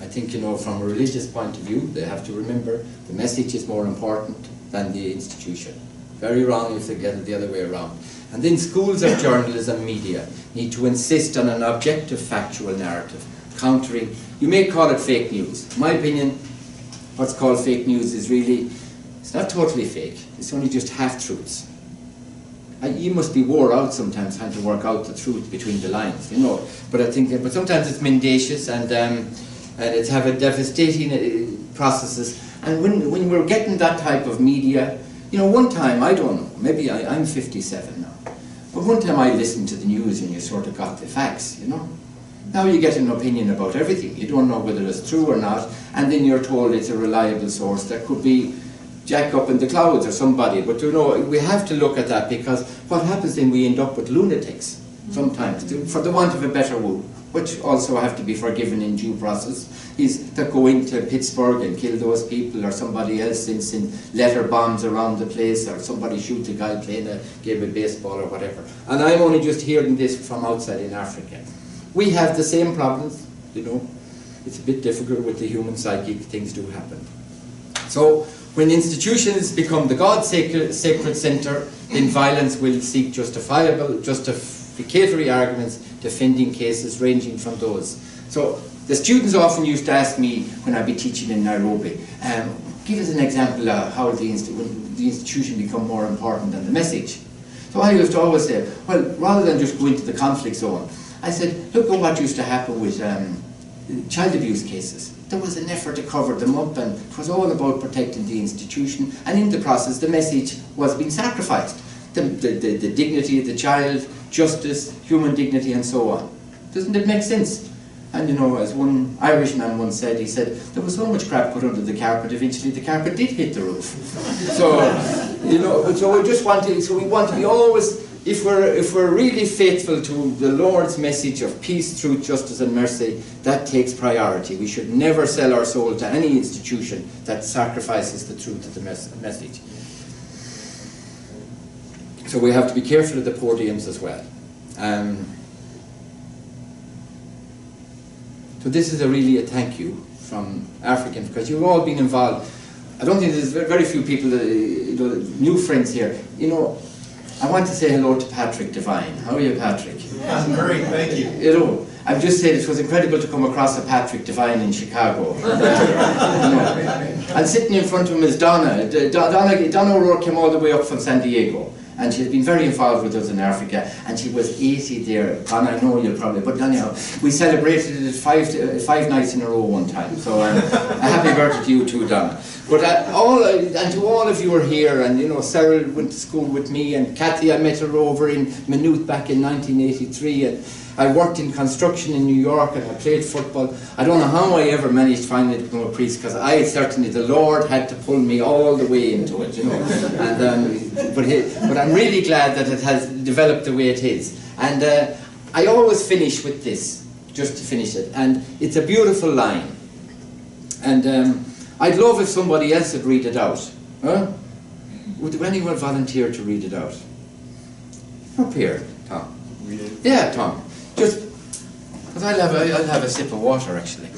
[SPEAKER 2] I think, you know, from a religious point of view, they have to remember the message is more important than the institution. Very wrong if they get it the other way around. And then schools of journalism and media need to insist on an objective, factual narrative, countering, you may call it fake news. In my opinion, what's called fake news is really, it's not totally fake, it's only just half-truths. You must be wore out sometimes trying to work out the truth between the lines, you know. But I think, but sometimes it's mendacious, and it's have a devastating processes. And when we're getting that type of media, you know, one time, I don't know, maybe I'm 57 now, but one time I listened to the news and you sort of got the facts, you know. Now you get an opinion about everything. You don't know whether it's true or not, and then you're told it's a reliable source. That could be Jack up in the clouds or somebody, but you know, we have to look at that, because what happens then, we end up with lunatics sometimes, for the want of a better word, which also have to be forgiven in due process, is that go into Pittsburgh and kill those people, or somebody else send letter bombs around the place, or somebody shoot a guy playing a game of baseball or whatever. And I'm only just hearing this from outside in Africa. We have the same problems, you know. It's a bit difficult with the human psyche, things do happen. So when institutions become the God-sacred center, then violence will seek justificatory arguments, defending cases ranging from those. So the students often used to ask me when I'd be teaching in Nairobi, give us an example of how the institution become more important than the message. So I used to always say, well, rather than just go into the conflict zone, I said, look at what used to happen with child abuse cases. There was an effort to cover them up, and it was all about protecting the institution, and in the process the message was being sacrificed. The dignity of the child, justice, human dignity, and so on. Doesn't it make sense? And you know, as one Irishman once said, he said, there was so much crap put under the carpet, eventually the carpet did hit the roof. So, you know, so we just want to, we want to be always, if we're really faithful to the Lord's message of peace, truth, justice and mercy, that takes priority. We should never sell our soul to any institution that sacrifices the truth of the message. So we have to be careful of the podiums as well. So this is really a thank you from African, because you've all been involved. I don't think there's very few people, you know, new friends here. You know, I want to say hello to Patrick Devine. How are you, Patrick?
[SPEAKER 3] I'm great, thank you.
[SPEAKER 2] You know, I've just said it was incredible to come across a Patrick Devine in Chicago. You know, and sitting in front of him is Donna. Donna O'Rourke came all the way up from San Diego. And she's been very involved with us in Africa, and she was 80 there. And I know you'll probably, but anyhow, we celebrated it 5 nights in a row one time. So a happy birthday to you too, Donna. But and to all of you who are here, and you know, Sarah went to school with me, and Kathy, I met her over in Maynooth back in 1983. And I worked in construction in New York, and I played football. I don't know how I ever managed finally to become a priest, because the Lord had to pull me all the way into it, you know. And but I'm really glad that it has developed the way it is. And I always finish with this, just to finish it. And it's a beautiful line. And I'd love if somebody else would read it out. Huh? Would anyone volunteer to read it out? Up here, Tom.
[SPEAKER 3] Read it.
[SPEAKER 2] Yeah, Tom. Just, because I'll have a sip of water, actually.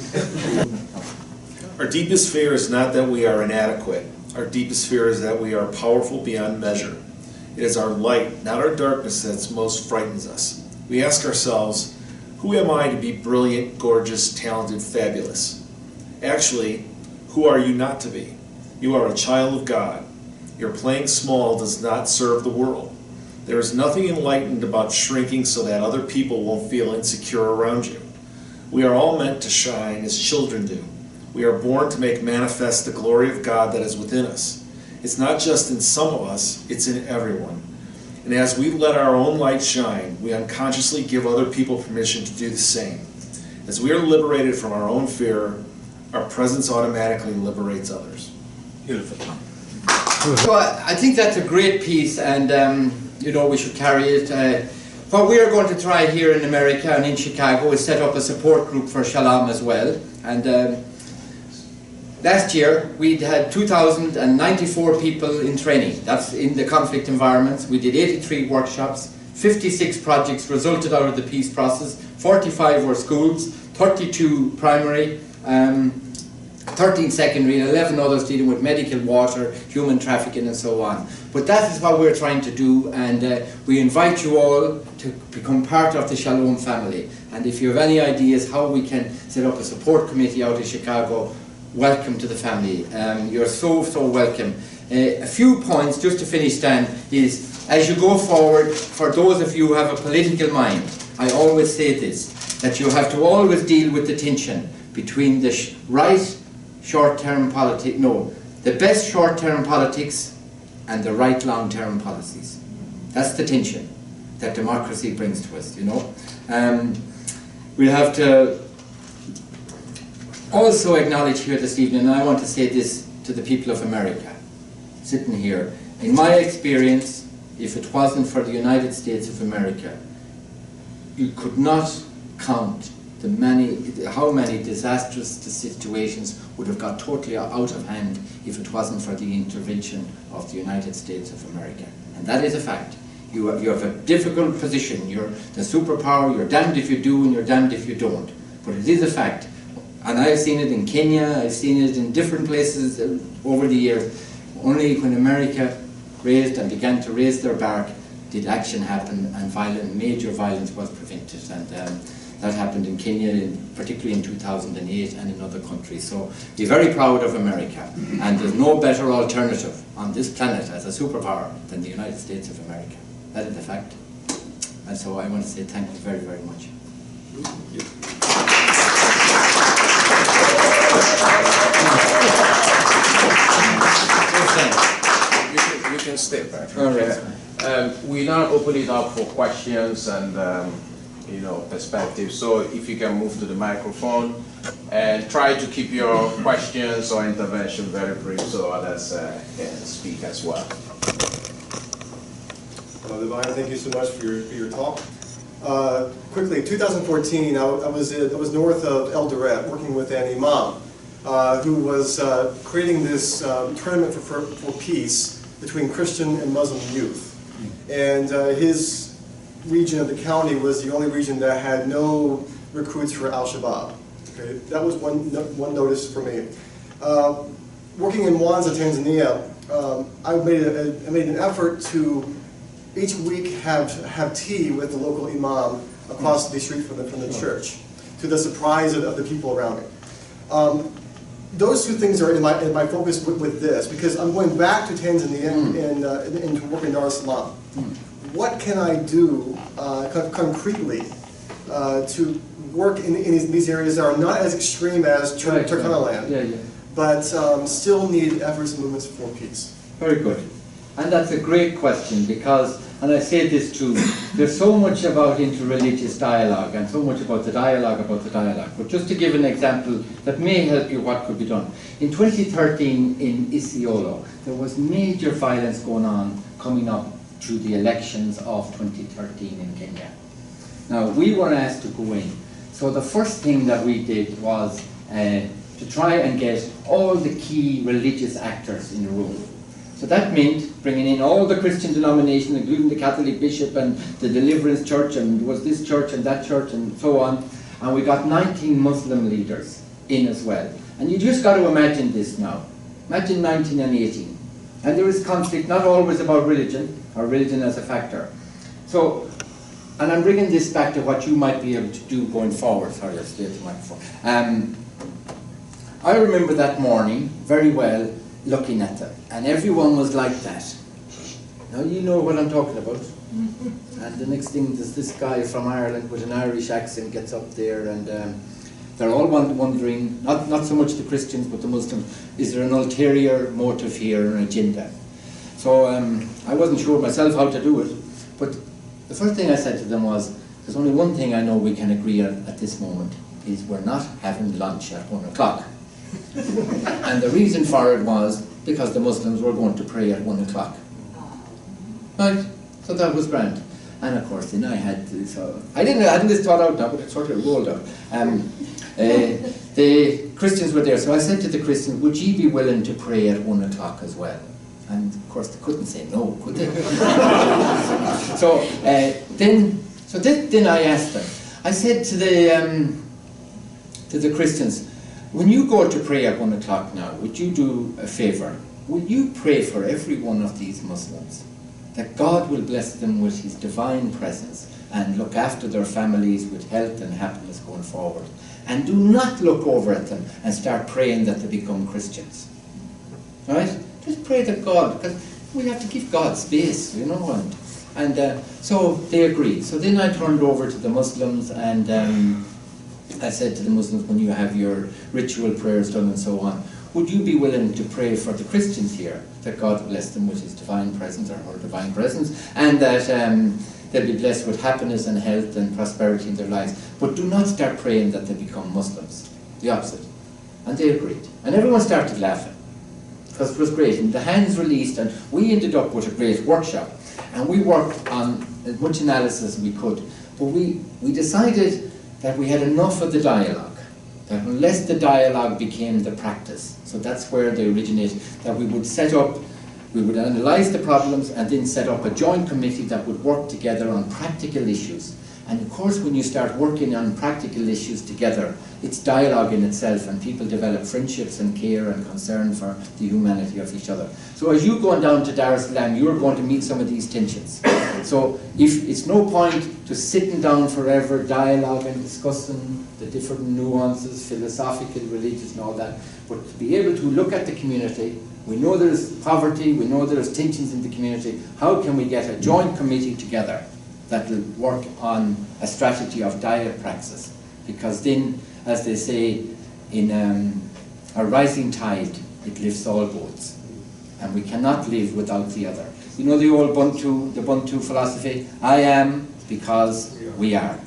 [SPEAKER 3] Our deepest fear is not that we are inadequate. Our deepest fear is that we are powerful beyond measure. It is our light, not our darkness, that most frightens us. We ask ourselves, who am I to be brilliant, gorgeous, talented, fabulous? Actually, who are you not to be? You are a child of God. Your playing small does not serve the world. There is nothing enlightened about shrinking so that other people won't feel insecure around you. We are all meant to shine as children do. We are born to make manifest the glory of God that is within us. It's not just in some of us, it's in everyone. And as we let our own light shine, we unconsciously give other people permission to do the same. As we are liberated from our own fear, our presence automatically liberates others.
[SPEAKER 2] Beautiful. So I think that's a great piece, and you know, we should carry it. What we are going to try here in America and in Chicago is set up a support group for Shalom as well. And last year we had 2,094 people in training. That's in the conflict environments. We did 83 workshops, 56 projects resulted out of the peace process, 45 were schools, 32 primary, 13 secondary, and 11 others dealing with medical, water, human trafficking and so on. But that is what we're trying to do, and we invite you all to become part of the Shalom family. And if you have any ideas how we can set up a support committee out of Chicago, welcome to the family. You're so welcome. A few points just to finish, Dan, is as you go forward, for those of you who have a political mind, I always say this, that you have to always deal with the tension between the right short-term politics, the best short-term politics and the right long-term policies. That's the tension that democracy brings to us, you know. We have to also acknowledge here this evening, and I want to say this to the people of America, sitting here. In my experience, if it wasn't for the United States of America, you could not count how many disastrous situations would have got totally out of hand if it wasn't for the intervention of the United States of America. And that is a fact. You have a difficult position. You're the superpower. You're damned if you do and you're damned if you don't. But it is a fact. And I've seen it in Kenya, I've seen it in different places over the years. Only when America raised and began to raise their bark did action happen, and major violence was prevented. And that happened in Kenya, particularly in 2008, and in other countries. So be very proud of America. And there's no better alternative on this planet as a superpower than the United States of America. That is the fact. And so I want to say thank you very, very much.
[SPEAKER 1] You can stay back.
[SPEAKER 2] All right.
[SPEAKER 1] We now open it up for questions and perspectives. So if you can move to the microphone and try to keep your questions or intervention very brief so others can speak as well.
[SPEAKER 4] Divine, thank you so much for your talk. Quickly, 2014, I was north of El Doret working with an imam who was creating this tournament for peace between Christian and Muslim youth. And his region of the county was the only region that had no recruits for Al-Shabaab. Okay? That was one notice for me. Working in Mwanza, Tanzania, I made an effort to each week have tea with the local imam across the street from the church, to the surprise of the people around me. Those two things are in my focus with this, because I'm going back to Tanzania and to work in Dar es Salaam. What can I do concretely to work in these areas that are not as extreme as Turkana land, but still need efforts and movements for peace?
[SPEAKER 2] Very good. And that's a great question, because, and I say this too, there's so much about interreligious dialogue and so much about the dialogue. But just to give an example that may help you what could be done. In 2013 in Isiolo, there was major violence coming up through the elections of 2013 in Kenya. Now, we were asked to go in. So the first thing that we did was to try and get all the key religious actors in the room. So that meant bringing in all the Christian denominations, including the Catholic bishop and the Deliverance Church, and there was this church and that church and so on. And we got 19 Muslim leaders in as well. And you just got to imagine this now. Imagine 19 and 18. And there is conflict, not always about religion, or religion as a factor. So, and I'm bringing this back to what you might be able to do going forward. Sorry, I'll stay at the microphone. I remember that morning very well, looking at them, and everyone was like that. Now you know what I'm talking about. And the next thing, there's this guy from Ireland with an Irish accent gets up there, and they're all wondering, not so much the Christians but the Muslims, is there an ulterior motive here, an agenda? So I wasn't sure myself how to do it, but the first thing I said to them was, there's only one thing I know we can agree on at this moment, is we're not having lunch at 1 o'clock. And the reason for it was because the Muslims were going to pray at 1 o'clock. Right? So that was grand. And of course, then I had this, I hadn't this thought out now, but it sort of rolled out. The Christians were there, so I said to the Christians, would ye be willing to pray at 1 o'clock as well? And of course, they couldn't say no, could they? So then I asked them. I said to the Christians, when you go to pray at 1 o'clock now, would you do a favour? Will you pray for every one of these Muslims, that God will bless them with His divine presence and look after their families with health and happiness going forward? And do not look over at them and start praying that they become Christians. Right? Just pray that God, because we have to give God space, you know. And so they agreed. So then I turned over to the Muslims, and I said to the Muslims, when you have your ritual prayers done and so on, would you be willing to pray for the Christians here, that God bless them with His divine presence, or her divine presence, and that they'll be blessed with happiness and health and prosperity in their lives, but do not start praying that they become Muslims. The opposite. And they agreed. And everyone started laughing, because it was great. And the hands released, and we ended up with a great workshop. And we worked on as much analysis as we could. But we decided that we had enough of the dialogue, that unless the dialogue became the practice, so that's where they originated, that we would analyse the problems and then set up a joint committee that would work together on practical issues.
[SPEAKER 5] And of course, when you start working on practical issues together, it's dialogue in itself, and people develop friendships and care and concern for the humanity of each other. So as you go down to Dar es Salaam, you're going to meet some of these tensions. So if it's no point to sitting down forever, dialoguing, discussing the different nuances, philosophical, religious and all that, but to be able to look at the community. We know there's poverty, we know there's tensions in the community. How can we get a joint committee together that will work on a strategy of dialogue praxis? Because then, as they say, in a rising tide, it lifts all boats. And we cannot live without the other. You know the old Ubuntu philosophy? I am because we are.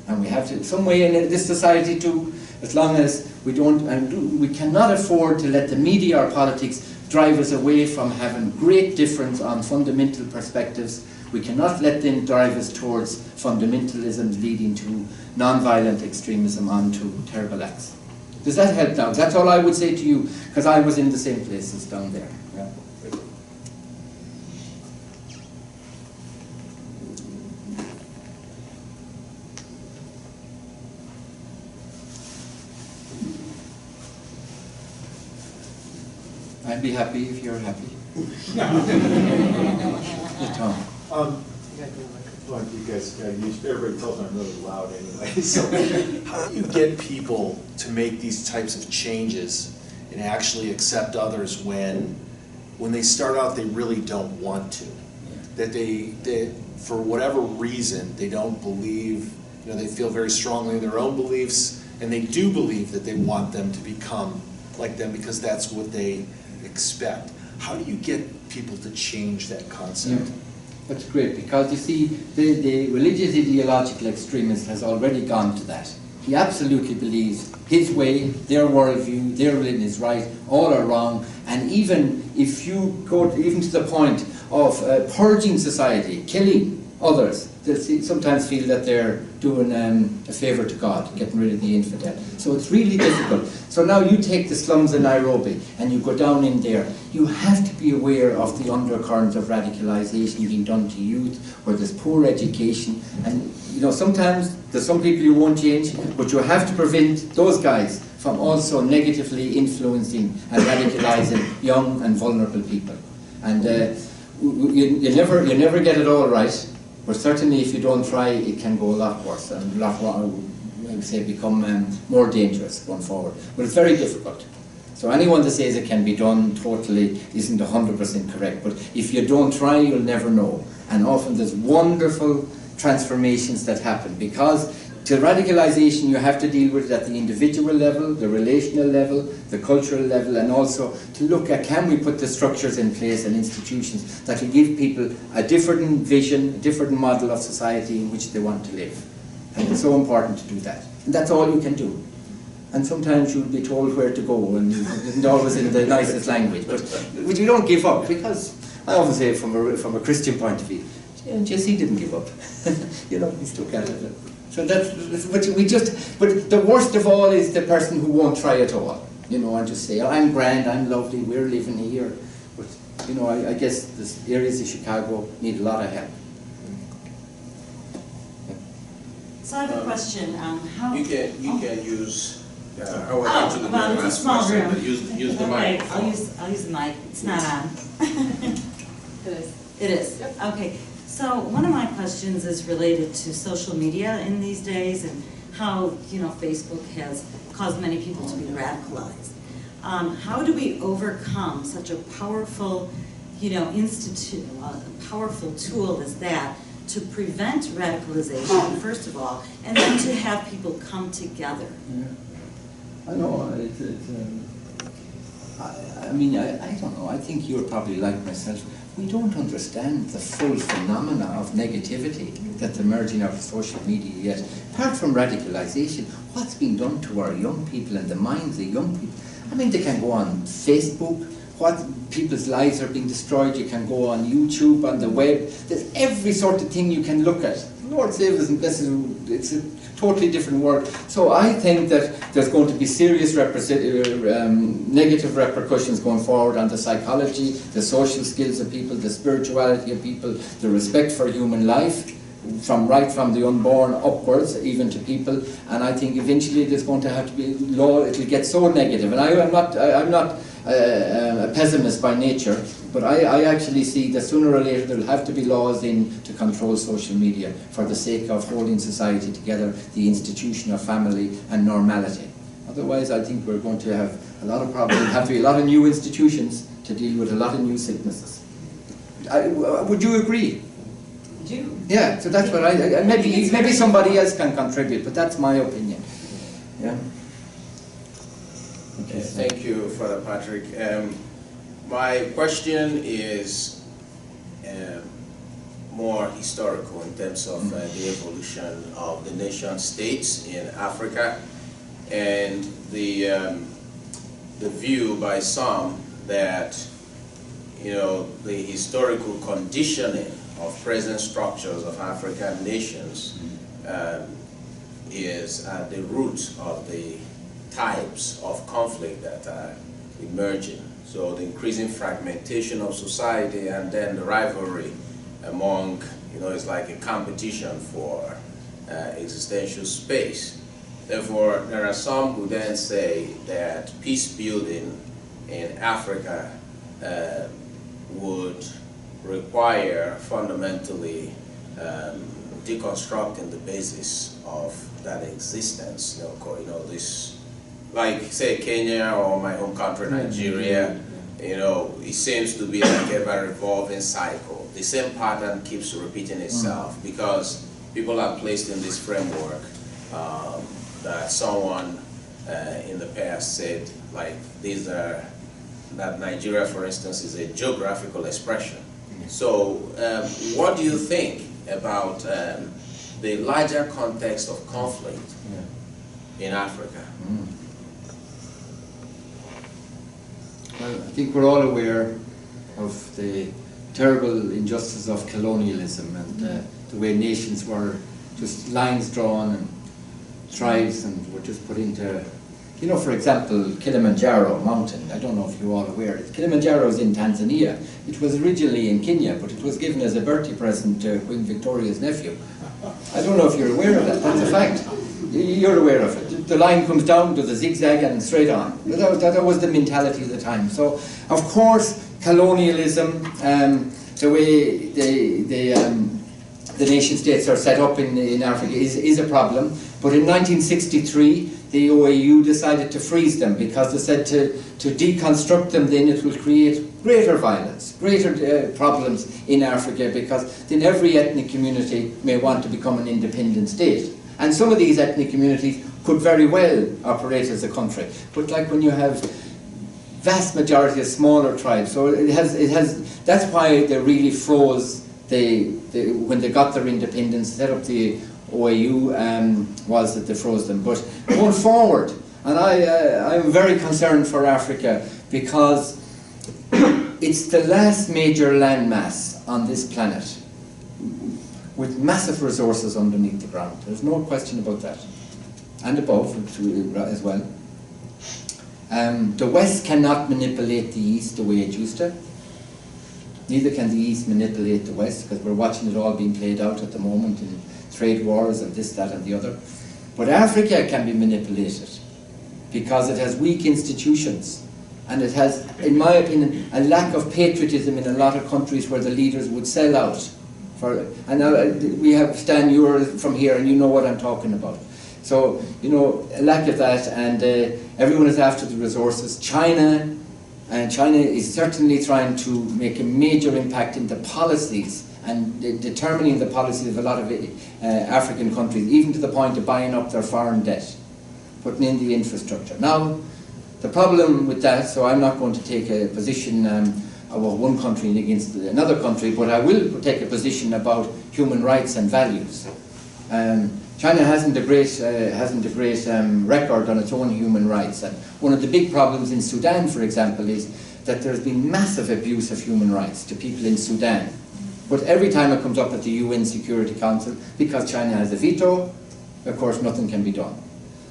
[SPEAKER 5] And we have to, some way in this society too, as long as we don't, and we cannot afford to let the media or politics drive us away from having great difference on fundamental perspectives. We cannot let them drive us towards fundamentalism leading to non-violent extremism onto terrible acts. Does that help now? That's all I would say to you, because I was in the same places down there. Yeah. I'd be happy if you're happy. Tom.
[SPEAKER 6] Well, you guys, everybody tells me I'm really loud anyway. So, how do you get people to make these types of changes and actually accept others when they start out they really don't want to? That they for whatever reason they don't believe, they feel very strongly in their own beliefs, and they do believe that they want them to become like them because that's what they expect. How do you get people to change that concept?
[SPEAKER 5] Yeah. That's great, because you see, the religious ideological extremist has already gone to that. He absolutely believes his way, their worldview, their religion is right, all are wrong, and even if you go even to the point of purging society, killing others, they sometimes feel that they're doing a favour to God, getting rid of the infidel. So it's really difficult. So now you take the slums of Nairobi and you go down in there, you have to be aware of the undercurrent of radicalisation being done to youth, where there's poor education, and sometimes there's some people you won't change, but you have to prevent those guys from also negatively influencing and radicalising young and vulnerable people. And you never get it all right. But certainly if you don't try, it can go a lot worse and a lot wrong, I would say become more dangerous going forward. But it's very difficult. So anyone that says it can be done totally isn't 100% correct. But if you don't try, you'll never know. And often there's wonderful transformations that happen, because to radicalisation you have to deal with it at the individual level, the relational level, the cultural level, and also to look at, can we put the structures in place and institutions that will give people a different vision, a different model of society in which they want to live. And it's so important to do that. And that's all you can do. And sometimes you'll be told where to go, and it isn't always in the nicest language. But you don't give up, because I often say from a Christian point of view, Jesse didn't give up. He stuck at it. So but the worst of all is the person who won't try at all, and just say, oh, I'm grand, I'm lovely, we're living here. But, I guess the areas of Chicago need a lot of help.
[SPEAKER 7] So I have a question. How
[SPEAKER 1] you can use.
[SPEAKER 7] It's a small room.
[SPEAKER 1] Use the mic.
[SPEAKER 7] Okay, I'll use the mic. It's not on. It is. Yep. Okay. So one of my questions is related to social media in these days, and how Facebook has caused many people to be radicalized. How do we overcome such a powerful, powerful tool as that to prevent radicalization, first of all, and then to have people come together?
[SPEAKER 5] Yeah. I know. I don't know. I think you're probably like myself. We don't understand the full phenomena of negativity that's emerging out of social media yet. Apart from radicalization, what's being done to our young people and the minds of young people? They can go on Facebook, what people's lives are being destroyed. You can go on YouTube, on the web. There's every sort of thing you can look at. Lord save us and bless us, it's a totally different world. So I think that there's going to be serious negative repercussions going forward on the psychology, the social skills of people, the spirituality of people, the respect for human life. right from the unborn upwards, even to people, and I think eventually there's going to have to be law. It'll get so negative, and I'm not a pessimist by nature, but I actually see that sooner or later there'll have to be laws in to control social media for the sake of holding society together, the institution of family and normality. Otherwise, I think we're going to have a lot of problems. Have to be a lot of new institutions to deal with a lot of new sicknesses. Would you agree? Yeah, so that's what maybe somebody else can contribute, but that's my opinion. Yeah.
[SPEAKER 1] Okay, thank you, Father Patrick. My question is more historical in terms of the evolution of the nation states in Africa, and the view by some that, you know, the historical conditioning of present structures of African nations is at the root of the types of conflict that are emerging. So the increasing fragmentation of society, and then the rivalry among, you know, it's like a competition for existential space. Therefore, there are some who then say that peace building in Africa would require fundamentally deconstructing the basis of that existence. You know, this, like say Kenya or my home country Nigeria, you know, it seems to be like a ever revolving cycle. The same pattern keeps repeating itself because people are placed in this framework that someone in the past said, like, these are, that Nigeria, for instance, is a geographical expression. So what do you think about the larger context of conflict in Africa?
[SPEAKER 5] Well, I think we're all aware of the terrible injustice of colonialism and the way nations were just lines drawn and tribes and were just put into, you know, for example, Kilimanjaro mountain. I don't know if you're all aware. Kilimanjaro is in Tanzania. It was originally in Kenya, but it was given as a birthday present to Queen Victoria's nephew. I don't know if you're aware of that. That's a fact. You're aware of it. The line comes down to the zigzag and straight on. That was the mentality of the time. So, of course, colonialism, the way the nation states are set up in Africa is a problem. But in 1963, the OAU decided to freeze them because they said to deconstruct them, then it will create greater violence, greater problems in Africa, because then every ethnic community may want to become an independent state. And some of these ethnic communities could very well operate as a country. But like when you have vast majority of smaller tribes, so it has that's why they really froze when they got their independence, set up the OAU, was that they froze them. But going forward, and I'm very concerned for Africa because it's the last major landmass on this planet with massive resources underneath the ground. There's no question about that. And above as well. The West cannot manipulate the East the way it used to. Neither can the East manipulate the West, because we're watching it all being played out at the moment in trade wars and this, that and the other. But Africa can be manipulated because it has weak institutions, and it has, in my opinion, a lack of patriotism in a lot of countries where the leaders would sell out. We have Stan, you're from here and you know what I'm talking about. So, you know, a lack of that, and everyone is after the resources. China is certainly trying to make a major impact in the policies and determining the policies of a lot of African countries, even to the point of buying up their foreign debt, putting in the infrastructure. Now, the problem with that, so I'm not going to take a position about one country against another country, but I will take a position about human rights and values. China hasn't a great record on its own human rights, and one of the big problems in Sudan, for example, is that there's been massive abuse of human rights to people in Sudan. But every time it comes up at the UN Security Council, because China has a veto, of course nothing can be done.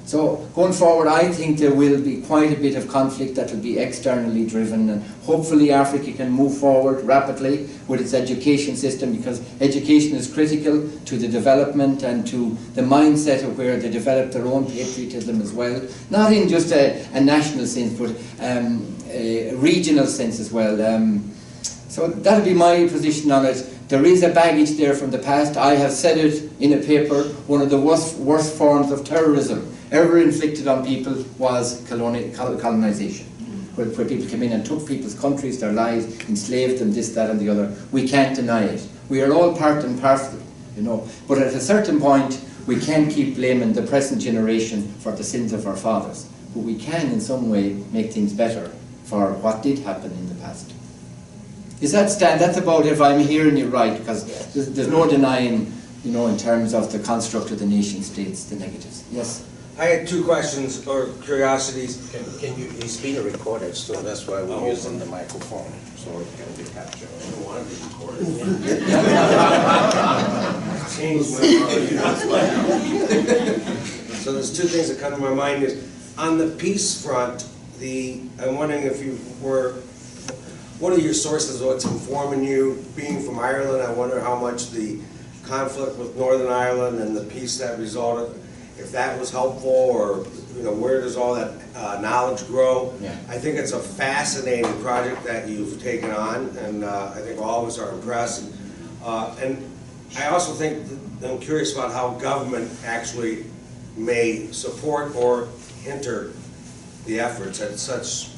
[SPEAKER 5] So going forward, I think there will be quite a bit of conflict that will be externally driven, and hopefully Africa can move forward rapidly with its education system, because education is critical to the development and to the mindset of where they develop their own patriotism as well. Not in just a national sense, but a regional sense as well. So that'll be my position on it. There is a baggage there from the past. I have said it in a paper, one of the worst forms of terrorism ever inflicted on people was colonization, where people came in and took people's countries, their lives, enslaved them, this, that and the other. We can't deny it. We are all part and parcel, you know. But at a certain point, we can't keep blaming the present generation for the sins of our fathers. But we can, in some way, make things better for what did happen in the past. Is that Stan? That's about it, if I'm hearing you right, because there's no denying, you know, in terms of the construct of the nation states, the negatives. Yes?
[SPEAKER 8] I had two questions or curiosities.
[SPEAKER 1] Can you, it's being recorded, so that's why we're using the microphone, so it can be captured.
[SPEAKER 8] I don't want to be recorded. So there's two things that come to my mind is, on the peace front, I'm wondering if you were, what are your sources of what's informing you? Being from Ireland, I wonder how much the conflict with Northern Ireland and the peace that resulted, if that was helpful, or you know, where does all that knowledge grow?
[SPEAKER 5] Yeah.
[SPEAKER 8] I think it's a fascinating project that you've taken on, and I think all of us are impressed. And I also think, I'm curious about how government actually may support or hinder the efforts at such,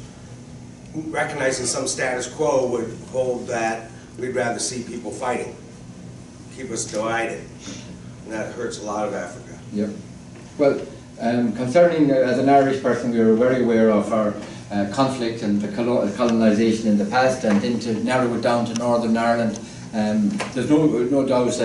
[SPEAKER 8] recognizing some status quo would hold that we'd rather see people fighting, keep us divided, and that hurts a lot of Africa.
[SPEAKER 5] Yep. Well, concerning, as an Irish person, we were very aware of our conflict and the colonisation in the past, and then to narrow it down to Northern Ireland, there's no doubt,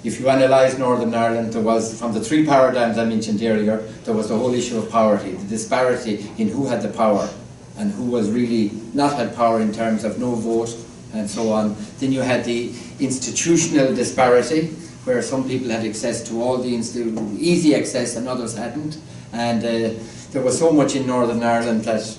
[SPEAKER 5] if you analyse Northern Ireland, there was, from the three paradigms I mentioned earlier, there was the whole issue of poverty, the disparity in who had the power and who was really not had power in terms of no vote and so on. Then you had the institutional disparity, where some people had access to all the easy access and others hadn't. And there was so much in Northern Ireland that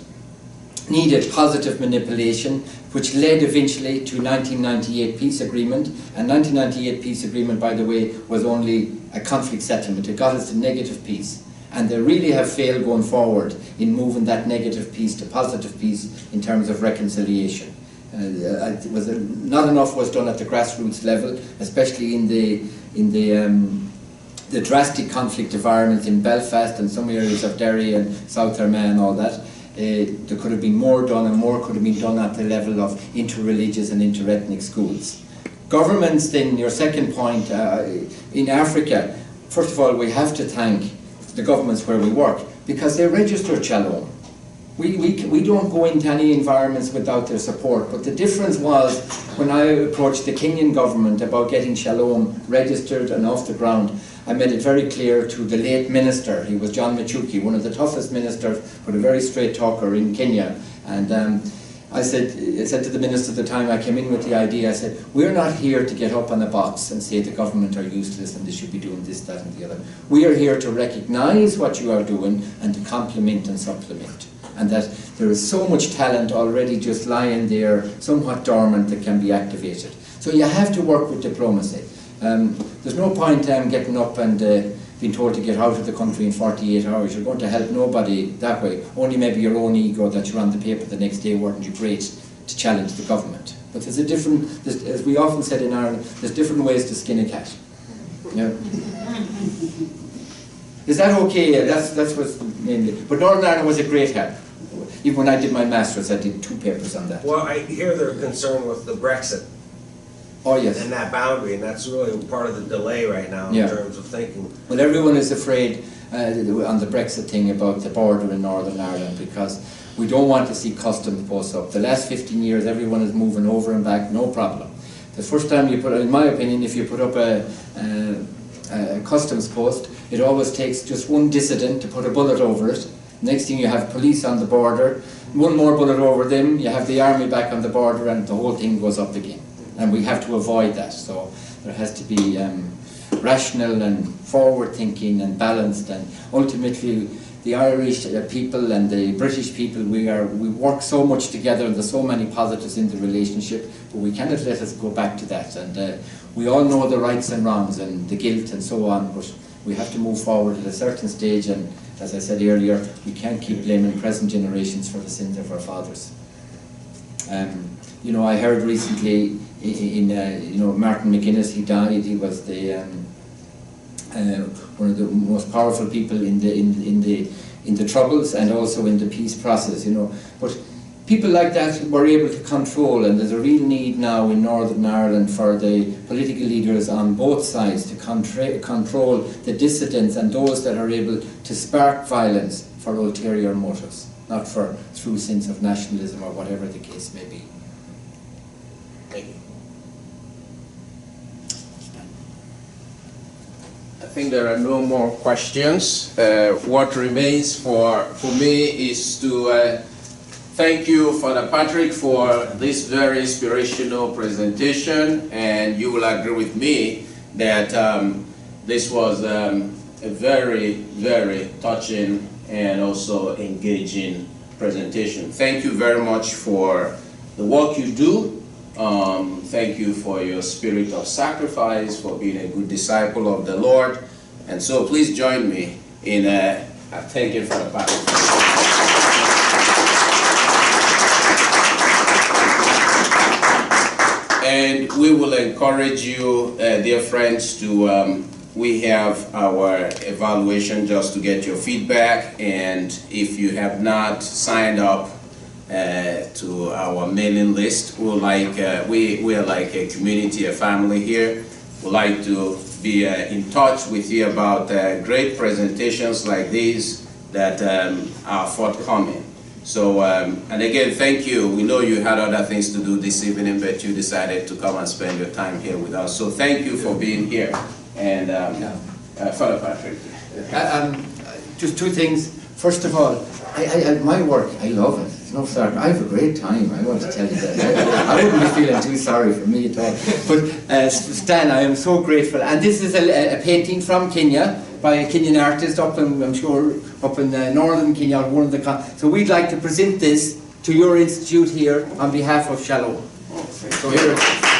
[SPEAKER 5] needed positive manipulation, which led eventually to 1998 peace agreement. And 1998 peace agreement, by the way, was only a conflict settlement. It got us to negative peace. And they really have failed going forward in moving that negative peace to positive peace in terms of reconciliation. Not enough was done at the grassroots level, especially in the drastic conflict environments in Belfast and some areas of Derry and South Armagh and all that. There could have been more done, and more could have been done at the level of inter-religious and inter-ethnic schools. Governments, then, your second point, in Africa, first of all, we have to thank the governments where we work, because they registered Shalom. We don't go into any environments without their support, but the difference was when I approached the Kenyan government about getting Shalom registered and off the ground, I made it very clear to the late minister. He was John Machuki, one of the toughest ministers, but a very straight talker in Kenya. And I said to the minister at the time, I came in with the idea, I said, we're not here to get up on a box and say the government are useless and they should be doing this, that and the other. We are here to recognise what you are doing and to complement and supplement. And that there is so much talent already just lying there, somewhat dormant, that can be activated. So you have to work with diplomacy. There's no point getting up and being told to get out of the country in 48 hours. You're going to help nobody that way. Only maybe your own ego that you're on the paper the next day, weren't you great to challenge the government. But there's a different, as we often said in Ireland, there's different ways to skin a cat. Yeah. Is that okay? That's what's mainly. But Northern Ireland was a great help. Even when I did my master's, I did 2 papers on that.
[SPEAKER 8] Well, I hear they're concerned with the Brexit.
[SPEAKER 5] Oh yes.
[SPEAKER 8] And that boundary, and that's really part of the delay right now in terms of thinking.
[SPEAKER 5] Well, everyone is afraid on the Brexit thing about the border in Northern Ireland, because we don't want to see customs posts up. The last 15 years, everyone is moving over and back, no problem. The first time you put, in my opinion, if you put up a customs post, it always takes just one dissident to put a bullet over it. Next thing you have police on the border, one more bullet over them, you have the army back on the border, and the whole thing goes up again. And we have to avoid that. So there has to be rational and forward-thinking and balanced, and ultimately the Irish people and the British people, we work so much together, and there's so many positives in the relationship, but we cannot let us go back to that. And we all know the rights and wrongs and the guilt and so on, but we have to move forward at a certain stage, and as I said earlier, we can't keep blaming present generations for the sins of our fathers. You know, I heard recently in you know, Martin McGuinness, he died. He was the one of the most powerful people in the Troubles and also in the peace process. You know, but people like that were able to control, and there's a real need now in Northern Ireland for the political leaders on both sides to control the dissidents and those that are able to spark violence for ulterior motives, not for true sense of nationalism or whatever the case may be.
[SPEAKER 1] Thank you. I think there are no more questions. What remains for me is to thank you, Father Patrick, for this very inspirational presentation, and you will agree with me that this was a very, very touching and also engaging presentation. Thank you very much for the work you do. Thank you for your spirit of sacrifice, for being a good disciple of the Lord. And so please join me in thanking Father Patrick. And we will encourage you, dear friends, to we have our evaluation just to get your feedback, and if you have not signed up to our mailing list, we are like a community, a family here. We'd like to be in touch with you about great presentations like these that are forthcoming. So, and again, thank you. We know you had other things to do this evening, but you decided to come and spend your time here with us. So thank you for being here. And Father Patrick.
[SPEAKER 5] Just two things. First of all, my work, I love it. It's no sorry. I have a great time. I want to tell you that. I wouldn't be feeling too sorry for me at all. But Stan, I am so grateful. And this is a painting from Kenya by a Kenyan artist up in, I'm sure, up in northern Kenya. One of the so we'd like to present this to your institute here on behalf of Shalom. So here it is.